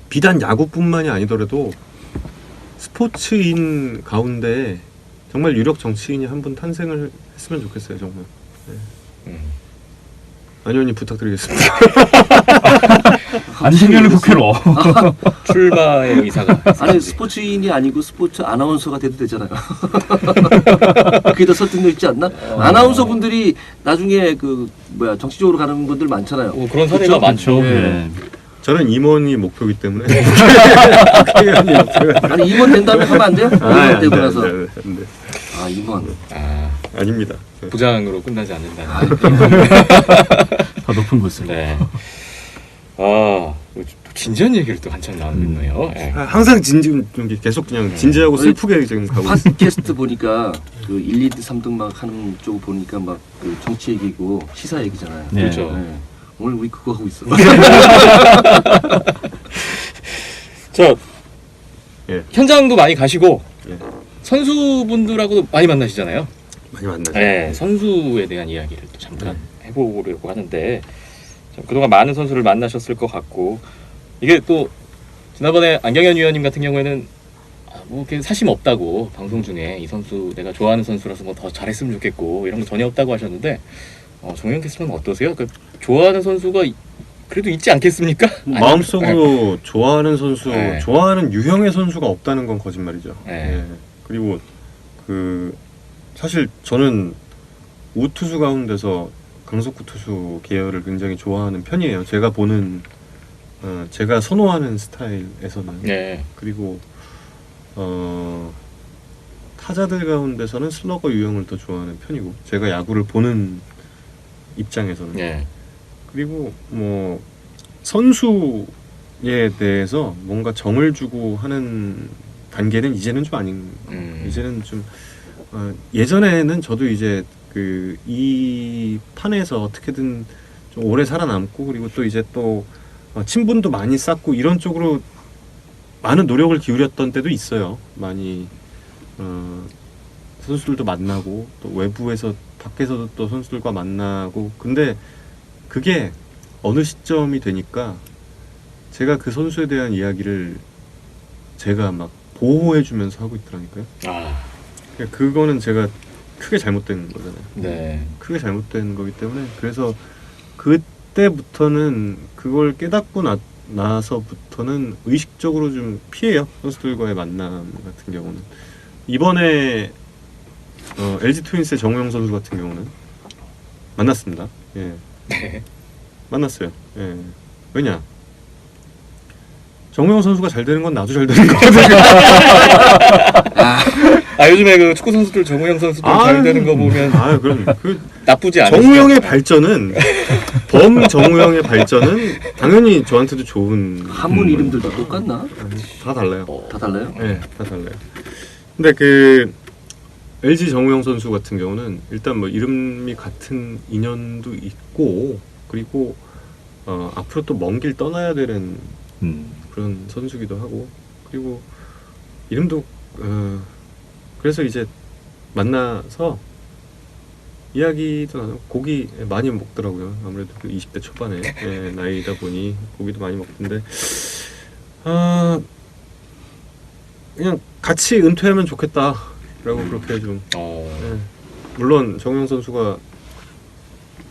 비단 야구뿐만이 아니더라도 스포츠인 가운데 정말 유력 정치인이 한 분 탄생을 했으면 좋겠어요, 정말. 네. 안의원님 부탁드리겠습니다. 안승현을 국회로. 출마의 의사가. 아니 스포츠인이 아니고 스포츠 아나운서가 돼도 되잖아요. 그게 더 설득력 있지 않나? 아나운서 분들이 나중에 그 뭐야 정치적으로 가는 분들 많잖아요. 그런 사례가 많죠. 네. 저는 임원이 목표이기 때문에 국회의원이 목표가 아니 임원 된 다음에 하면 안 돼요? 임원 되고 나서. 안 돼. 임원. 아닙니다. 네. 부장으로 끝나지 않는다. 더 높은 곳으로. 네. 또 진지한 얘기를 또 한참 나누고 있네요. 네. 항상 계속 그냥 진지하고 슬프게 지금 가고 있어요. 팟캐스트 보니까 그 1, 2, 3등 막 하는 쪽 보니까 막 그 정치 얘기고 시사 얘기잖아요. 네. 그렇죠. 네. 오늘 우리 그거 하고 있어. 저 예. 현장도 많이 가시고 예. 선수분들하고도 많이 만나시잖아요. 많이 만나죠. 네, 선수에 대한 이야기를 또 잠깐 해보려고 하는데, 좀 그동안 많은 선수를 만나셨을 것 같고, 이게 또 지난번에 안경현 위원님 같은 경우에는 뭐 이렇게 사심 없다고 방송 중에 이 선수 내가 좋아하는 선수라서 뭐 더 잘했으면 좋겠고 이런 거 전혀 없다고 하셨는데 정우영 캐스터는 어떠세요? 그 좋아하는 선수가 그래도 있지 않겠습니까? 마음속으로 좋아하는 선수, 네. 좋아하는 유형의 선수가 없다는 건 거짓말이죠. 네. 예. 그리고 사실 저는 우투수 가운데서 강속구 투수 계열을 굉장히 좋아하는 편이에요. 제가 보는 제가 선호하는 스타일에서는. 네. 그리고 타자들 가운데서는 슬러거 유형을 더 좋아하는 편이고 제가 야구를 보는 입장에서는. 네. 그리고 뭐 선수에 대해서 뭔가 정을 주고 하는 단계는 이제는 좀 아닌. 이제는 좀 예전에는 저도 이제 이 판에서 어떻게든 좀 오래 살아남고 그리고 또 이제 또 친분도 많이 쌓고 이런 쪽으로 많은 노력을 기울였던 때도 있어요. 많이 선수들도 만나고 또 외부에서 밖에서도 또 선수들과 만나고 근데 그게 어느 시점이 되니까 제가 그 선수에 대한 이야기를 제가 막 보호해주면서 하고 있더라니까요. 그러니까 그거는 제가 크게 잘못된 거잖아요. 네. 크게 잘못된 거기 때문에 그래서 그때부터는 그걸 깨닫고 나서부터는 의식적으로 좀 피해요. 선수들과의 만남 같은 경우는. 이번에 LG 트윈스의 정우영 선수 같은 경우는 만났습니다. 예. 네. 만났어요. 예. 왜냐? 정우영 선수가 잘 되는 건 나도 잘 되는 거거든요. 요즘에 그 축구 선수들 정우영 선수들 잘 되는 거 보면 그럼 나쁘지 않아요. 정우영의 발전은 정우영의 발전은 당연히 저한테도 좋은. 한문 이름들도 똑같나? 다 달라요. 다 달라요? 네, 다 달라요. 근데 LG 정우영 선수 같은 경우는 일단 뭐 이름이 같은 인연도 있고 그리고 앞으로 또 먼 길 떠나야 되는 그런 선수기도 하고 그리고 이름도 그래서 이제 만나서 이야기도 나누고 고기 많이 먹더라고요. 아무래도 20대 초반에 나이다 보니 고기도 많이 먹던데 그냥 같이 은퇴하면 좋겠다라고 그렇게 좀 물론 정우영 선수가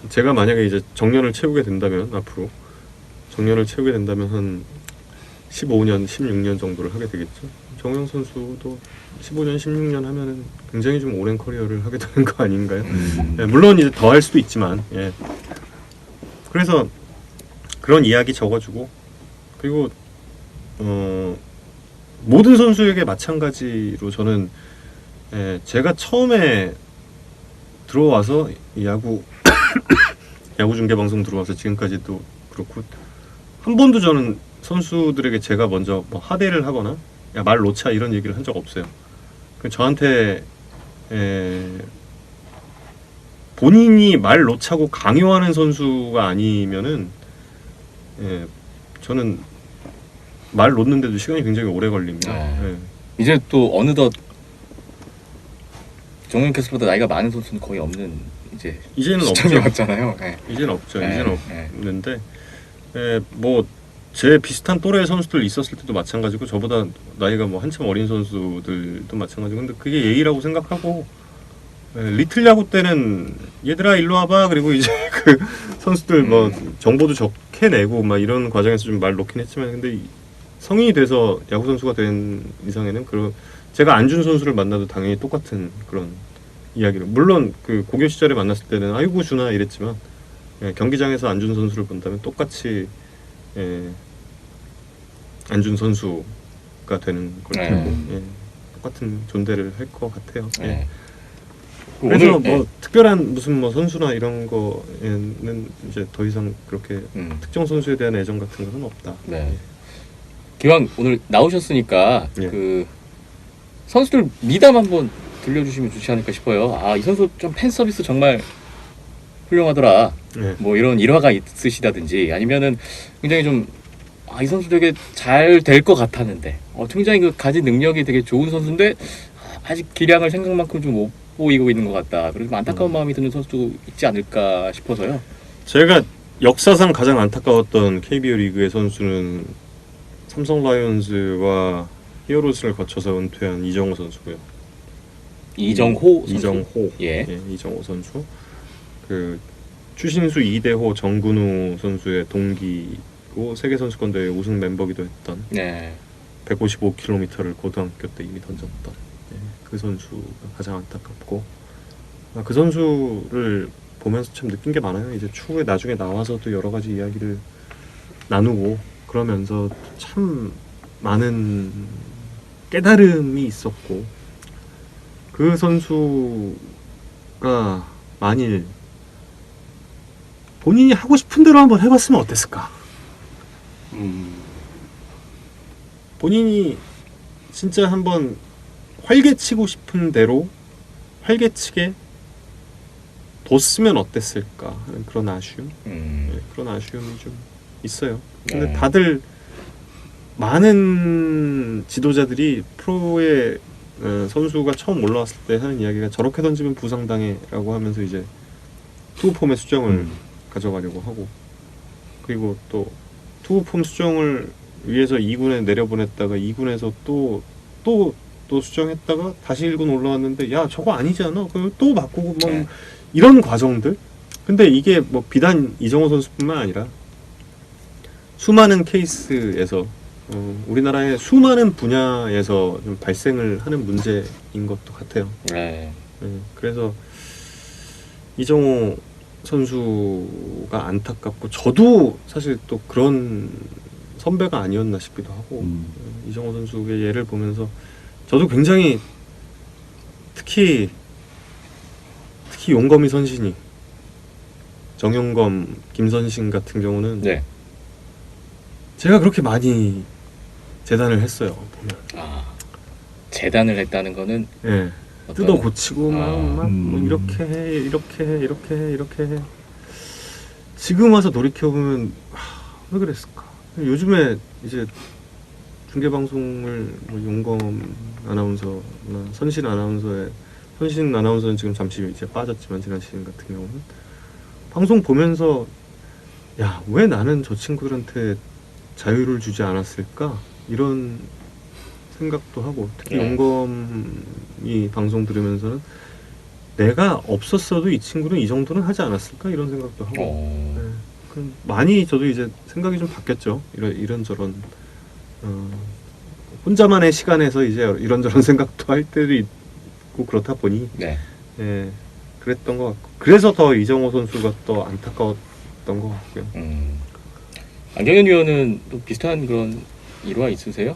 제가 만약에 이제 정년을 채우게 된다면 앞으로 정년을 채우게 된다면 한 15년, 16년 정도를 하게 되겠죠. 정우영 선수도 15년, 16년 하면은 굉장히 좀 오랜 커리어를 하게 되는 거 아닌가요? 물론 이제 더 할 수도 있지만, 그래서 그런 이야기 적어주고, 그리고 모든 선수에게 마찬가지로 저는 제가 처음에 들어와서 야구 중계 방송 들어와서 지금까지도 그렇고 한 번도 저는 선수들에게 제가 먼저 뭐 하대를 하거나 야, 말 놓자 이런 얘기를 한 적 없어요. 저한테 본인이 말 놓자고 강요하는 선수가 아니면은 저는 말 놓는데도 시간이 굉장히 오래 걸립니다. 이제 또 어느덧 정우영 캐스터보다 나이가 많은 선수는 거의 없는 이제는 시점이 없죠. 왔잖아요. 이제는 없죠. 이제는 없는데 뭐 제 비슷한 또래 선수들 있었을 때도 마찬가지고 저보다 나이가 뭐 한참 어린 선수들도 마찬가지고 근데 그게 예의라고 생각하고 리틀 야구 때는 얘들아 일로 와봐 그리고 이제 그 선수들 뭐 정보도 적게 내고 막 이런 과정에서 좀 말 놓긴 했지만 근데 성인이 돼서 야구 선수가 된 이상에는 제가 안준 선수를 만나도 당연히 똑같은 그런 이야기를 물론 그 고교 시절에 만났을 때는 아이고 준아 이랬지만 경기장에서 안준 선수를 본다면 똑같이 안준 선수가 되는 걸 테고 똑같은 존재를 할 것 같아요. 그래서 오늘, 뭐 특별한 무슨 뭐 선수나 이런 거에는 이제 더 이상 그렇게 특정 선수에 대한 애정 같은 것은 없다. 기왕 오늘 나오셨으니까 그 선수들 미담 한번 들려주시면 좋지 않을까 싶어요. 이 선수 좀 팬 서비스 정말 훌륭하더라. 뭐 이런 일화가 있으시다든지 아니면은 굉장히 좀 이 선수 되게 잘 될 것 같았는데 굉장히 그 가진 능력이 되게 좋은 선수인데 아직 기량을 생각만큼 좀 못 보이고 있는 것 같다. 그래서 안타까운 마음이 드는 선수도 있지 않을까 싶어서요. 제가 역사상 가장 안타까웠던 KBO 리그의 선수는 삼성 라이온즈와 히어로즈를 거쳐서 은퇴한 이정호 선수고요. 이정호 선수? 이정호. 예. 이정호 선수. 그 추신수 이대호 정근우 선수의 동기고 세계 선수권 대회 우승 멤버기도 했던. 네. 155km를 고등학교 때 이미 던졌던 그 선수가 가장 안타깝고 그 선수를 보면서 참 느낀 게 많아요. 이제 추후에 나중에 나와서도 여러 가지 이야기를 나누고 그러면서 참 많은 깨달음이 있었고 그 선수가 만일 본인이 하고 싶은 대로 한번 해봤으면 어땠을까? 본인이 진짜 한번 활개치고 싶은 대로 활개치게 뒀으면 어땠을까 하는 그런 아쉬움, 그런 아쉬움이 좀 있어요. 근데 네. 다들 많은 지도자들이 프로의 선수가 처음 올라왔을 때 하는 이야기가 저렇게 던지면 부상당해라고 하면서 이제 투구폼의 수정을 가져가려고 하고 그리고 또 투구폼 수정을 위에서 2군에 내려보냈다가 2군에서 또 수정했다가 다시 1군 올라왔는데 야 저거 아니잖아. 그걸 또 바꾸고 뭐 네. 이런 과정들. 근데 이게 뭐 비단 이정호 선수뿐만 아니라 수많은 케이스에서 우리나라의 수많은 분야에서 좀 발생을 하는 문제인 것도 같아요. 네. 그래서 이정호 선수가 안타깝고 저도 사실 또 그런 선배가 아니었나 싶기도 하고 이정호 선수의 예를 보면서 저도 굉장히 특히 용검이 선신이 정용검, 김선신 같은 경우는 네. 제가 그렇게 많이 재단을 했어요. 보면. 재단을 했다는 거는 예. 어떤- 뜯어 고치고 막 뭐 음. 이렇게 해, 이렇게 해, 이렇게 해, 이렇게 해. 지금 와서 돌이켜 보면 왜 그랬을까? 요즘에 이제 중계 방송을 뭐 용검 아나운서나 선신 아나운서는 지금 잠시 이제 빠졌지만 지난 시즌 같은 경우는 방송 보면서 야, 왜 나는 저 친구들한테 자유를 주지 않았을까? 이런 생각도 하고 특히 네. 용검이 방송 들으면서는 내가 없었어도 이 친구는 이 정도는 하지 않았을까? 이런 생각도 하고 네. 그럼 많이 저도 이제 생각이 좀 바뀌었죠. 이런저런 혼자만의 시간에서 이제 이런저런 생각도 할 때도 있고 그렇다 보니 네. 예, 그랬던 것 같고 그래서 더 이정호 선수가 더 안타까웠던 것 같고요. 안경현 위원은 또 비슷한 그런 일화 있으세요?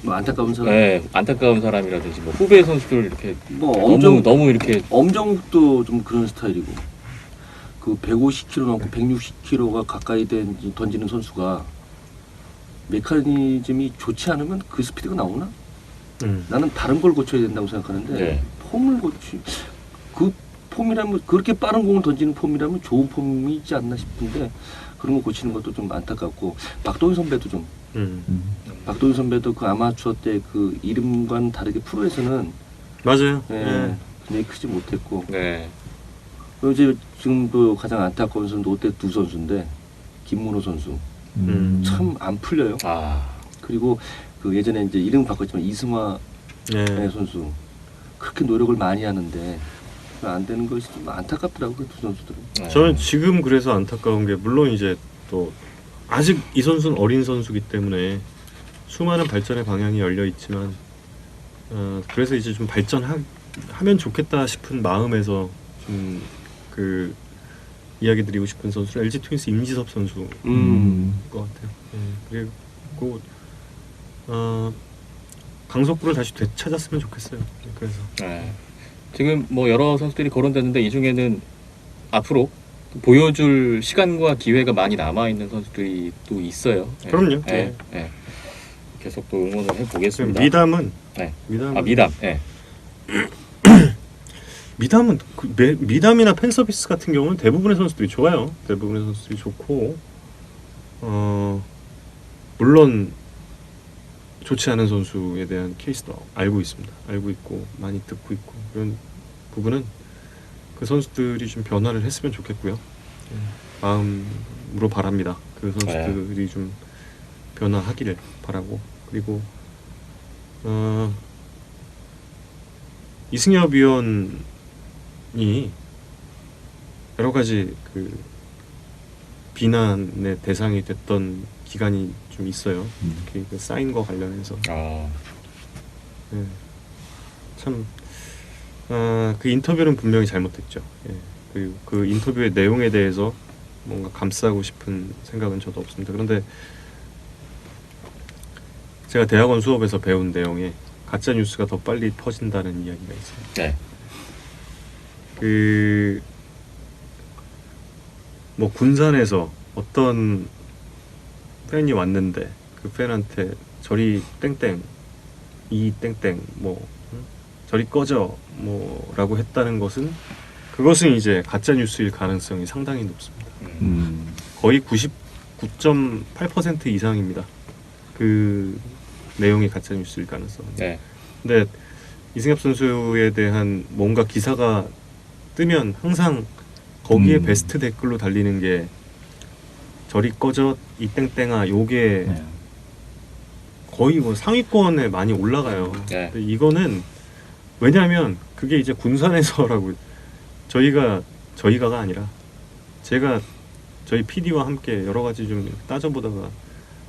뭐 안타까운 사람. 네, 안타까운 사람이라든지 뭐 후배 선수들 이렇게 뭐 너무 이렇게 엄정욱도 좀 그런 스타일이고 그 150km 넘고 160km가 가까이 던지는 선수가 메커니즘이 좋지 않으면 그 스피드가 나오나? 나는 다른 걸 고쳐야 된다고 생각하는데 네. 폼을 그 폼이라면 그렇게 빠른 공을 던지는 폼이라면 좋은 폼이지 않나 싶은데 그런 거 고치는 것도 좀 안타깝고 박동희 선배도 좀 박동희 선배도 그 아마추어 때 그 이름과는 다르게 프로에서는 맞아요. 예, 굉장히 크지 못했고 네. 그리고 이제 지금도 가장 안타까운 선수 롯데 두 선수인데 김문호 선수 참 안 풀려요. 그리고 그 예전에 이제 이름 바꿨지만 이승화 선수 그렇게 노력을 많이 하는데 안 되는 것이 좀 안타깝더라고요, 그 두 선수들은. 저는 지금 그래서 안타까운 게 물론 이제 또 아직 이 선수는 어린 선수기 때문에 수많은 발전의 방향이 열려 있지만 그래서 이제 좀 발전하면 좋겠다 싶은 마음에서 좀 그 이야기 드리고 싶은 선수는 LG 트윈스 임지섭 선수인 것 같아요. 그리고 강속구를 다시 되찾았으면 좋겠어요. 그래서 지금 뭐 여러 선수들이 거론됐는데 이 중에는 앞으로 보여줄 시간과 기회가 많이 남아 있는 선수들이 또 있어요. 그럼요. 계속 또 응원을 해보겠습니다. 미담은 미담. 미담은 미담이나 팬 서비스 같은 경우는 대부분의 선수들이 좋아요. 대부분의 선수들이 좋고 물론 좋지 않은 선수에 대한 케이스도 알고 있습니다. 알고 있고 많이 듣고 있고 이런 부분은 그 선수들이 좀 변화를 했으면 좋겠고요. 마음으로 바랍니다. 그 선수들이 좀 변화하기를 바라고 그리고 이승엽 위원이 여러 가지 그 비난의 대상이 됐던 기간이 좀 있어요. 특히 그 사인과 관련해서. 네. 참, 그 인터뷰는 분명히 잘못됐죠. 예. 그리고 그 인터뷰의 내용에 대해서 뭔가 감싸고 싶은 생각은 저도 없습니다. 그런데 제가 대학원 수업에서 배운 내용에 가짜 뉴스가 더 빨리 퍼진다는 이야기가 있어요. 네. 뭐 군산에서 어떤 팬이 왔는데 그 팬한테 저리 땡땡 이 땡땡 뭐 저리 꺼져 뭐라고 했다는 것은 그것은 이제 가짜 뉴스일 가능성이 상당히 높습니다. 거의 99.8% 이상입니다. 그 내용이 가짜 뉴스일 가능성. 네. 근데 이승엽 선수에 대한 뭔가 기사가 뜨면 항상 거기에 베스트 댓글로 달리는 게 저리 꺼져 이 땡땡아 요게 네. 거의 뭐 상위권에 많이 올라가요. 네. 근데 이거는 왜냐하면 그게 이제 군산에서라고 저희가가 아니라 제가 저희 PD와 함께 여러 가지 좀 따져보다가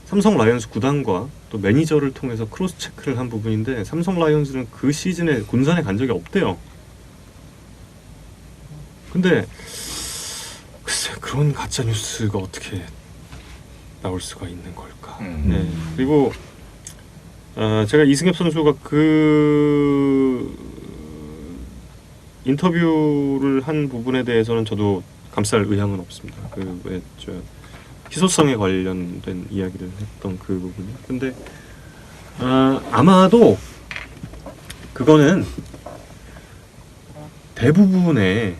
삼성 라이온즈 구단과 또 매니저를 통해서 크로스 체크를 한 부분인데 삼성 라이온즈는 그 시즌에 군산에 간 적이 없대요. 근데 글쎄 그런 가짜 뉴스가 어떻게 나올 수가 있는 걸까? 네. 그리고 제가 이승엽 선수가 그 인터뷰를 한 부분에 대해서는 저도 감쌀 의향은 없습니다. 그 희소성에 관련된 이야기를 했던 그 부분이. 근데 아마도 그거는 대부분의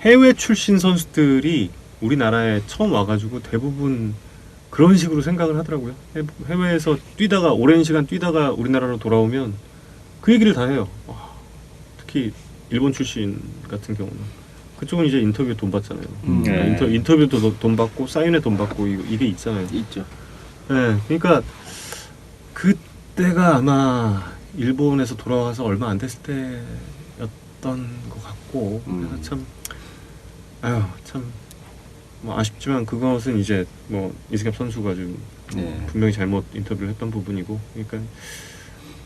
해외 출신 선수들이 우리나라에 처음 와가지고 대부분 그런 식으로 생각을 하더라고요. 해외에서 뛰다가 오랜 시간 뛰다가 우리나라로 돌아오면 그 얘기를 다 해요. 특히 일본 출신 같은 경우는 그쪽은 이제 인터뷰 돈 받잖아요. 인터뷰도 돈 받고 사인회 돈 받고 이게 있잖아요. 있죠. 네, 그러니까 그때가 아마 일본에서 돌아와서 얼마 안 됐을 때였던 것 같고 그래서 참 뭐 아쉽지만 그것은 이제 뭐 이승엽 선수가 좀 분명히 잘못 인터뷰를 했던 부분이고 그러니까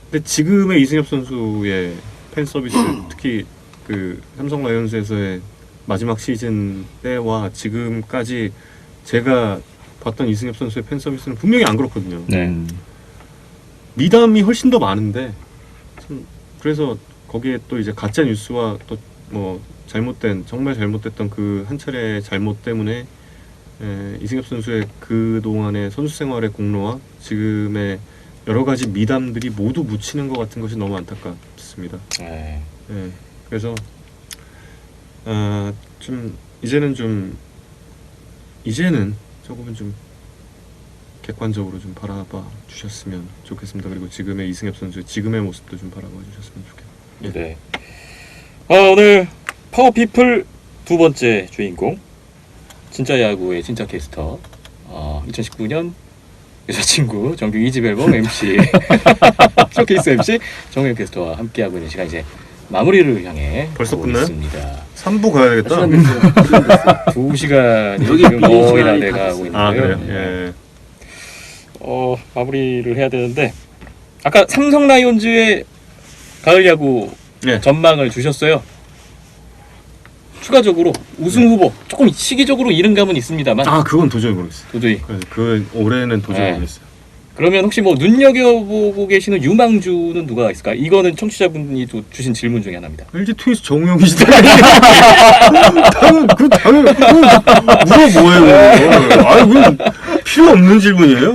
근데 지금의 이승엽 선수의 팬 서비스 특히 그 삼성 라이온즈에서의 마지막 시즌 때와 지금까지 제가 봤던 이승엽 선수의 팬 서비스는 분명히 안 그렇거든요. 네. 미담이 훨씬 더 많은데 참 그래서 거기에 또 이제 가짜 뉴스와 또 뭐 정말 잘못됐던 그 한 차례의 잘못 때문에 이승엽 선수의 그 동안의 선수 생활의 공로와 지금의 여러 가지 미담들이 모두 묻히는 것 같은 것이 너무 안타깝습니다. 네. 그래서 좀 이제는 조금은 좀 객관적으로 좀 바라봐 주셨으면 좋겠습니다. 그리고 지금의 이승엽 선수의 지금의 모습도 좀 바라봐 주셨으면 좋겠습니다. 네. 오늘 파워피플 두 번째 주인공 진짜 야구의 진짜 캐스터 2019년 여자친구 정규 2집 앨범 MC 쇼케이스 MC 정우영 캐스터와 함께하고 있는 시간 이제 마무리를 향해 벌써 가고 끝나요? 있습니다. 3부 가야겠다. 2시간이 여기 지금 거의 다 시간이 돼가고 있는데요. 아 그래요? 네. 마무리를 해야 되는데 아까 삼성 라이온즈의 가을 야구 전망을 주셨어요. 추가적으로 우승 후보 조금 시기적으로 이른감은 있습니다만 그건 도저히 모르겠어요. 도저히 그 올해는 도저히 모르겠어요. 그러면 혹시 뭐 눈여겨보고 계시는 유망주는 누가 있을까? 이거는 청취자분이 또 주신 질문 중에 하나입니다. LG 트윈스 정우영이지. 당연 물어 뭐예요? 필요 없는 질문이에요.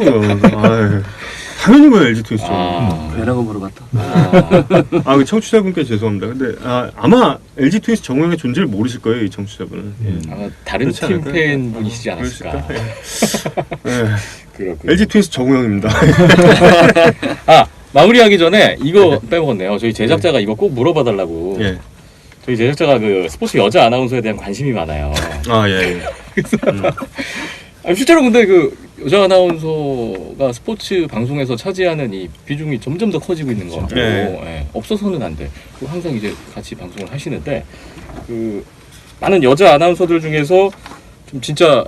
당연히 거예요 LG 트윈스 정우영. 괜한 거 물어봤다. 그 청취자분께 죄송합니다. 근데 아마 LG 트윈스 정우영의 존재를 모르실 거예요 이 청취자분은. 아마 다른 팀 팬분이시지 않았을까? 그렇군요. LG 트윈스 정우영입니다. 마무리하기 전에 이거 빼먹었네요. 저희 제작자가 이거 꼭 물어봐달라고. 저희 제작자가 그 스포츠 여자 아나운서에 대한 관심이 많아요. 예. 그래서 아니, 실제로 근데 그 여자 아나운서가 스포츠 방송에서 차지하는 이 비중이 점점 더 커지고 있는 것 같고 네. 예, 없어서는 안 돼. 그 항상 이제 같이 방송을 하시는데 그 많은 여자 아나운서들 중에서 좀 진짜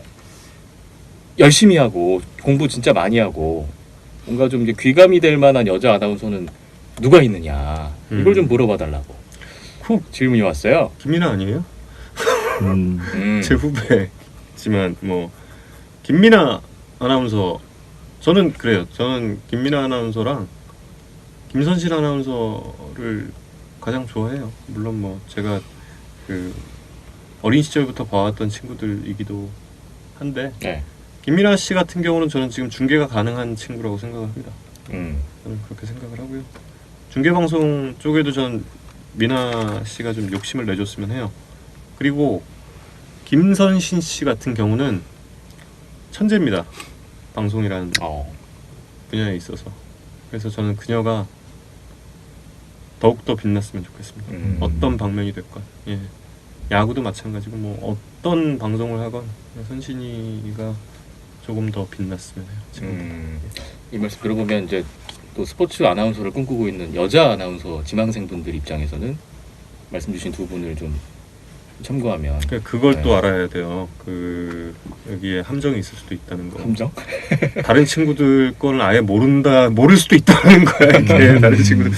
열심히 하고 공부 진짜 많이 하고 뭔가 좀 이제 귀감이 될 만한 여자 아나운서는 누가 있느냐 이걸 좀 물어봐 달라고 질문이 왔어요. 김민아 아니에요? 음. 제 후배지만 뭐 김민아 아나운서 저는 그래요. 저는 김민아 아나운서랑 김선실 아나운서를 가장 좋아해요. 물론 뭐 제가 그 어린 시절부터 봐왔던 친구들이기도 한데 네. 김민아 씨 같은 경우는 저는 지금 중계가 가능한 친구라고 생각합니다. 저는 그렇게 생각을 하고요. 중계방송 쪽에도 전 민아 씨가 좀 욕심을 내줬으면 해요. 그리고 김선신 씨 같은 경우는 천재입니다. 방송이라는 분야에 있어서. 그래서 저는 그녀가 더욱더 빛났으면 좋겠습니다. 어떤 방면이 됐건. 예. 야구도 마찬가지고 뭐 어떤 방송을 하건 선신이가 조금 더 빛났으면 해요. 지금. 이 말씀 들어보면 이제 또 스포츠 아나운서를 꿈꾸고 있는 여자 아나운서 지망생분들 입장에서는 말씀 주신 두 분을 좀 참고하면 그걸 네. 또 알아야 돼요. 그 여기에 함정이 있을 수도 있다는 거. 함정? 다른 친구들 거는 아예 모를 수도 있다는 거야. 이게 다른 친구들.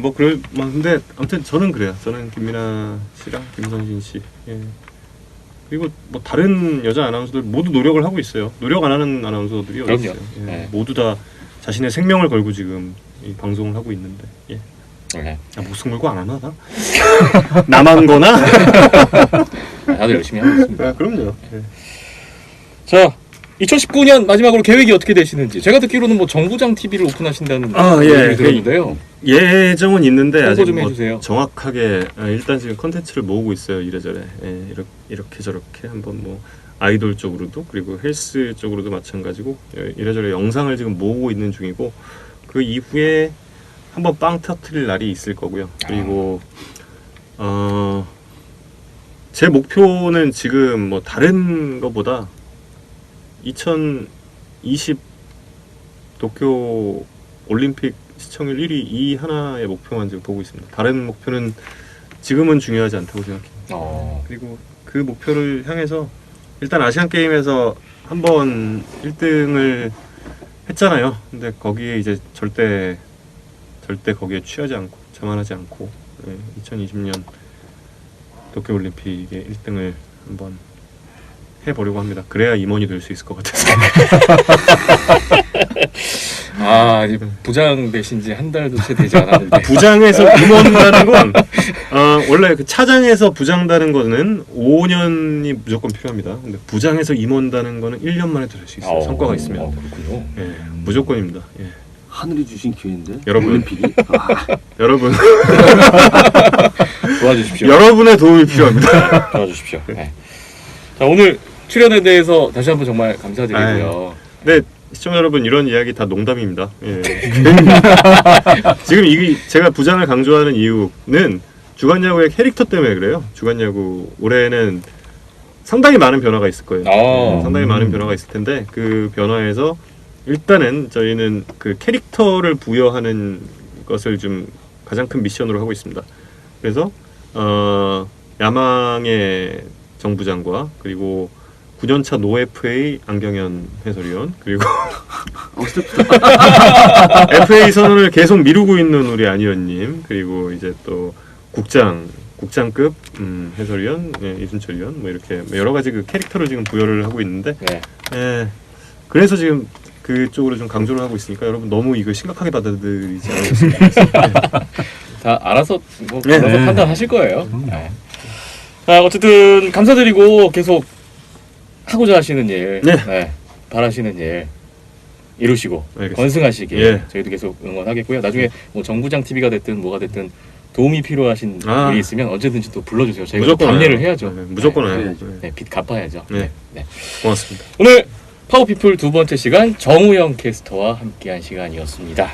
뭐 그럴 근데 아무튼 저는 그래요. 저는 김민아 씨랑 김선신 씨. 예. 그리고 뭐 다른 여자 아나운서들 모두 노력을 하고 있어요. 노력 안 하는 아나운서들이 어디 있어요. 예. 네. 모두 다 자신의 생명을 걸고 지금 이 방송을 하고 있는데. 예. 네. 야, 목숨 걸고 안 하나 나? 나만 거나? 다들 열심히 하고 있습니다. 그럼요. 예. 자, 2019년 마지막으로 계획이 어떻게 되시는지. 제가 듣기로는 뭐 정부장 TV를 오픈하신다는 예. 얘기 들었는데요. 예정은 있는데 홍보 아직 좀 뭐 해주세요. 정확하게 일단 지금 컨텐츠를 모으고 있어요. 이래저래. 예, 이렇게 저렇게 한번 뭐 아이돌 쪽으로도 그리고 헬스 쪽으로도 마찬가지고 이래저래 영상을 지금 모으고 있는 중이고 그 이후에 한번 빵 터트릴 날이 있을 거고요. 그리고 제 목표는 지금 뭐 다른 것보다 2020 도쿄 올림픽 시청률 1위 이 하나의 목표만 지금 보고 있습니다. 다른 목표는 지금은 중요하지 않다고 생각해요. 그리고 그 목표를 향해서 일단 아시안 게임에서 한번 1등을 했잖아요. 근데 거기에 이제 절대 거기에 취하지 않고 자만하지 않고 2020년 도쿄 올림픽의 1등을 한번 해보려고 합니다. 그래야 임원이 될 수 있을 것 같아서. 이제 부장 되신 지 한 달도 채 되지 않았는데. 부장에서 임원다는 건 원래 그 차장에서 부장다는 거는 5년이 무조건 필요합니다. 근데 부장에서 임원다는 거는 1년 만에 될 수 있어요. 성과가 있으면. 그렇군요. 예, 무조건입니다. 예. 하늘이 주신 기회인데 여러분. 올림픽이 여러분 도와주십시오. 여러분의 도움이 필요합니다. 도와주십시오. 네. 자, 오늘 출연에 대해서 다시 한번 정말 감사드리고요. 네, 시청자 여러분 이런 이야기 다 농담입니다. 예. 지금 이게 제가 부장을 강조하는 이유는 주간야구의 캐릭터 때문에 그래요. 주간야구 올해는 상당히 많은 변화가 있을 거예요. 상당히 많은 변화가 있을 텐데 그 변화에서 일단은 저희는 그 캐릭터를 부여하는 것을 좀 가장 큰 미션으로 하고 있습니다. 그래서 야망의 정부장과 그리고 9년차 노FA 안경현 해설위원 그리고 FA 선언을 계속 미루고 있는 우리 안 의원님 그리고 이제 또 국장급 해설위원 이순철 위원 뭐 이렇게 여러 가지 그 캐릭터를 지금 부여를 하고 있는데 그래서 지금 그쪽으로 좀 강조를 하고 있으니까 여러분 너무 이거 심각하게 받아들이지 않으셨으면 좋겠습니다. 다 알아서 뭐 판단하실 거예요. 네. 자, 어쨌든 감사드리고 계속 하고자 하시는 일, 바라시는 일 이루시고 알겠습니다. 건승하시길 저희도 계속 응원하겠고요. 나중에 뭐 정부장 TV가 됐든 뭐가 됐든 도움이 필요하신 일이 있으면 언제든지 또 불러주세요. 저희가 무조건 답례를 해야죠. 무조건 와요. 빚 갚아야죠. 고맙습니다. 오늘 파워피플 두 번째 시간 정우영 캐스터와 함께한 시간이었습니다.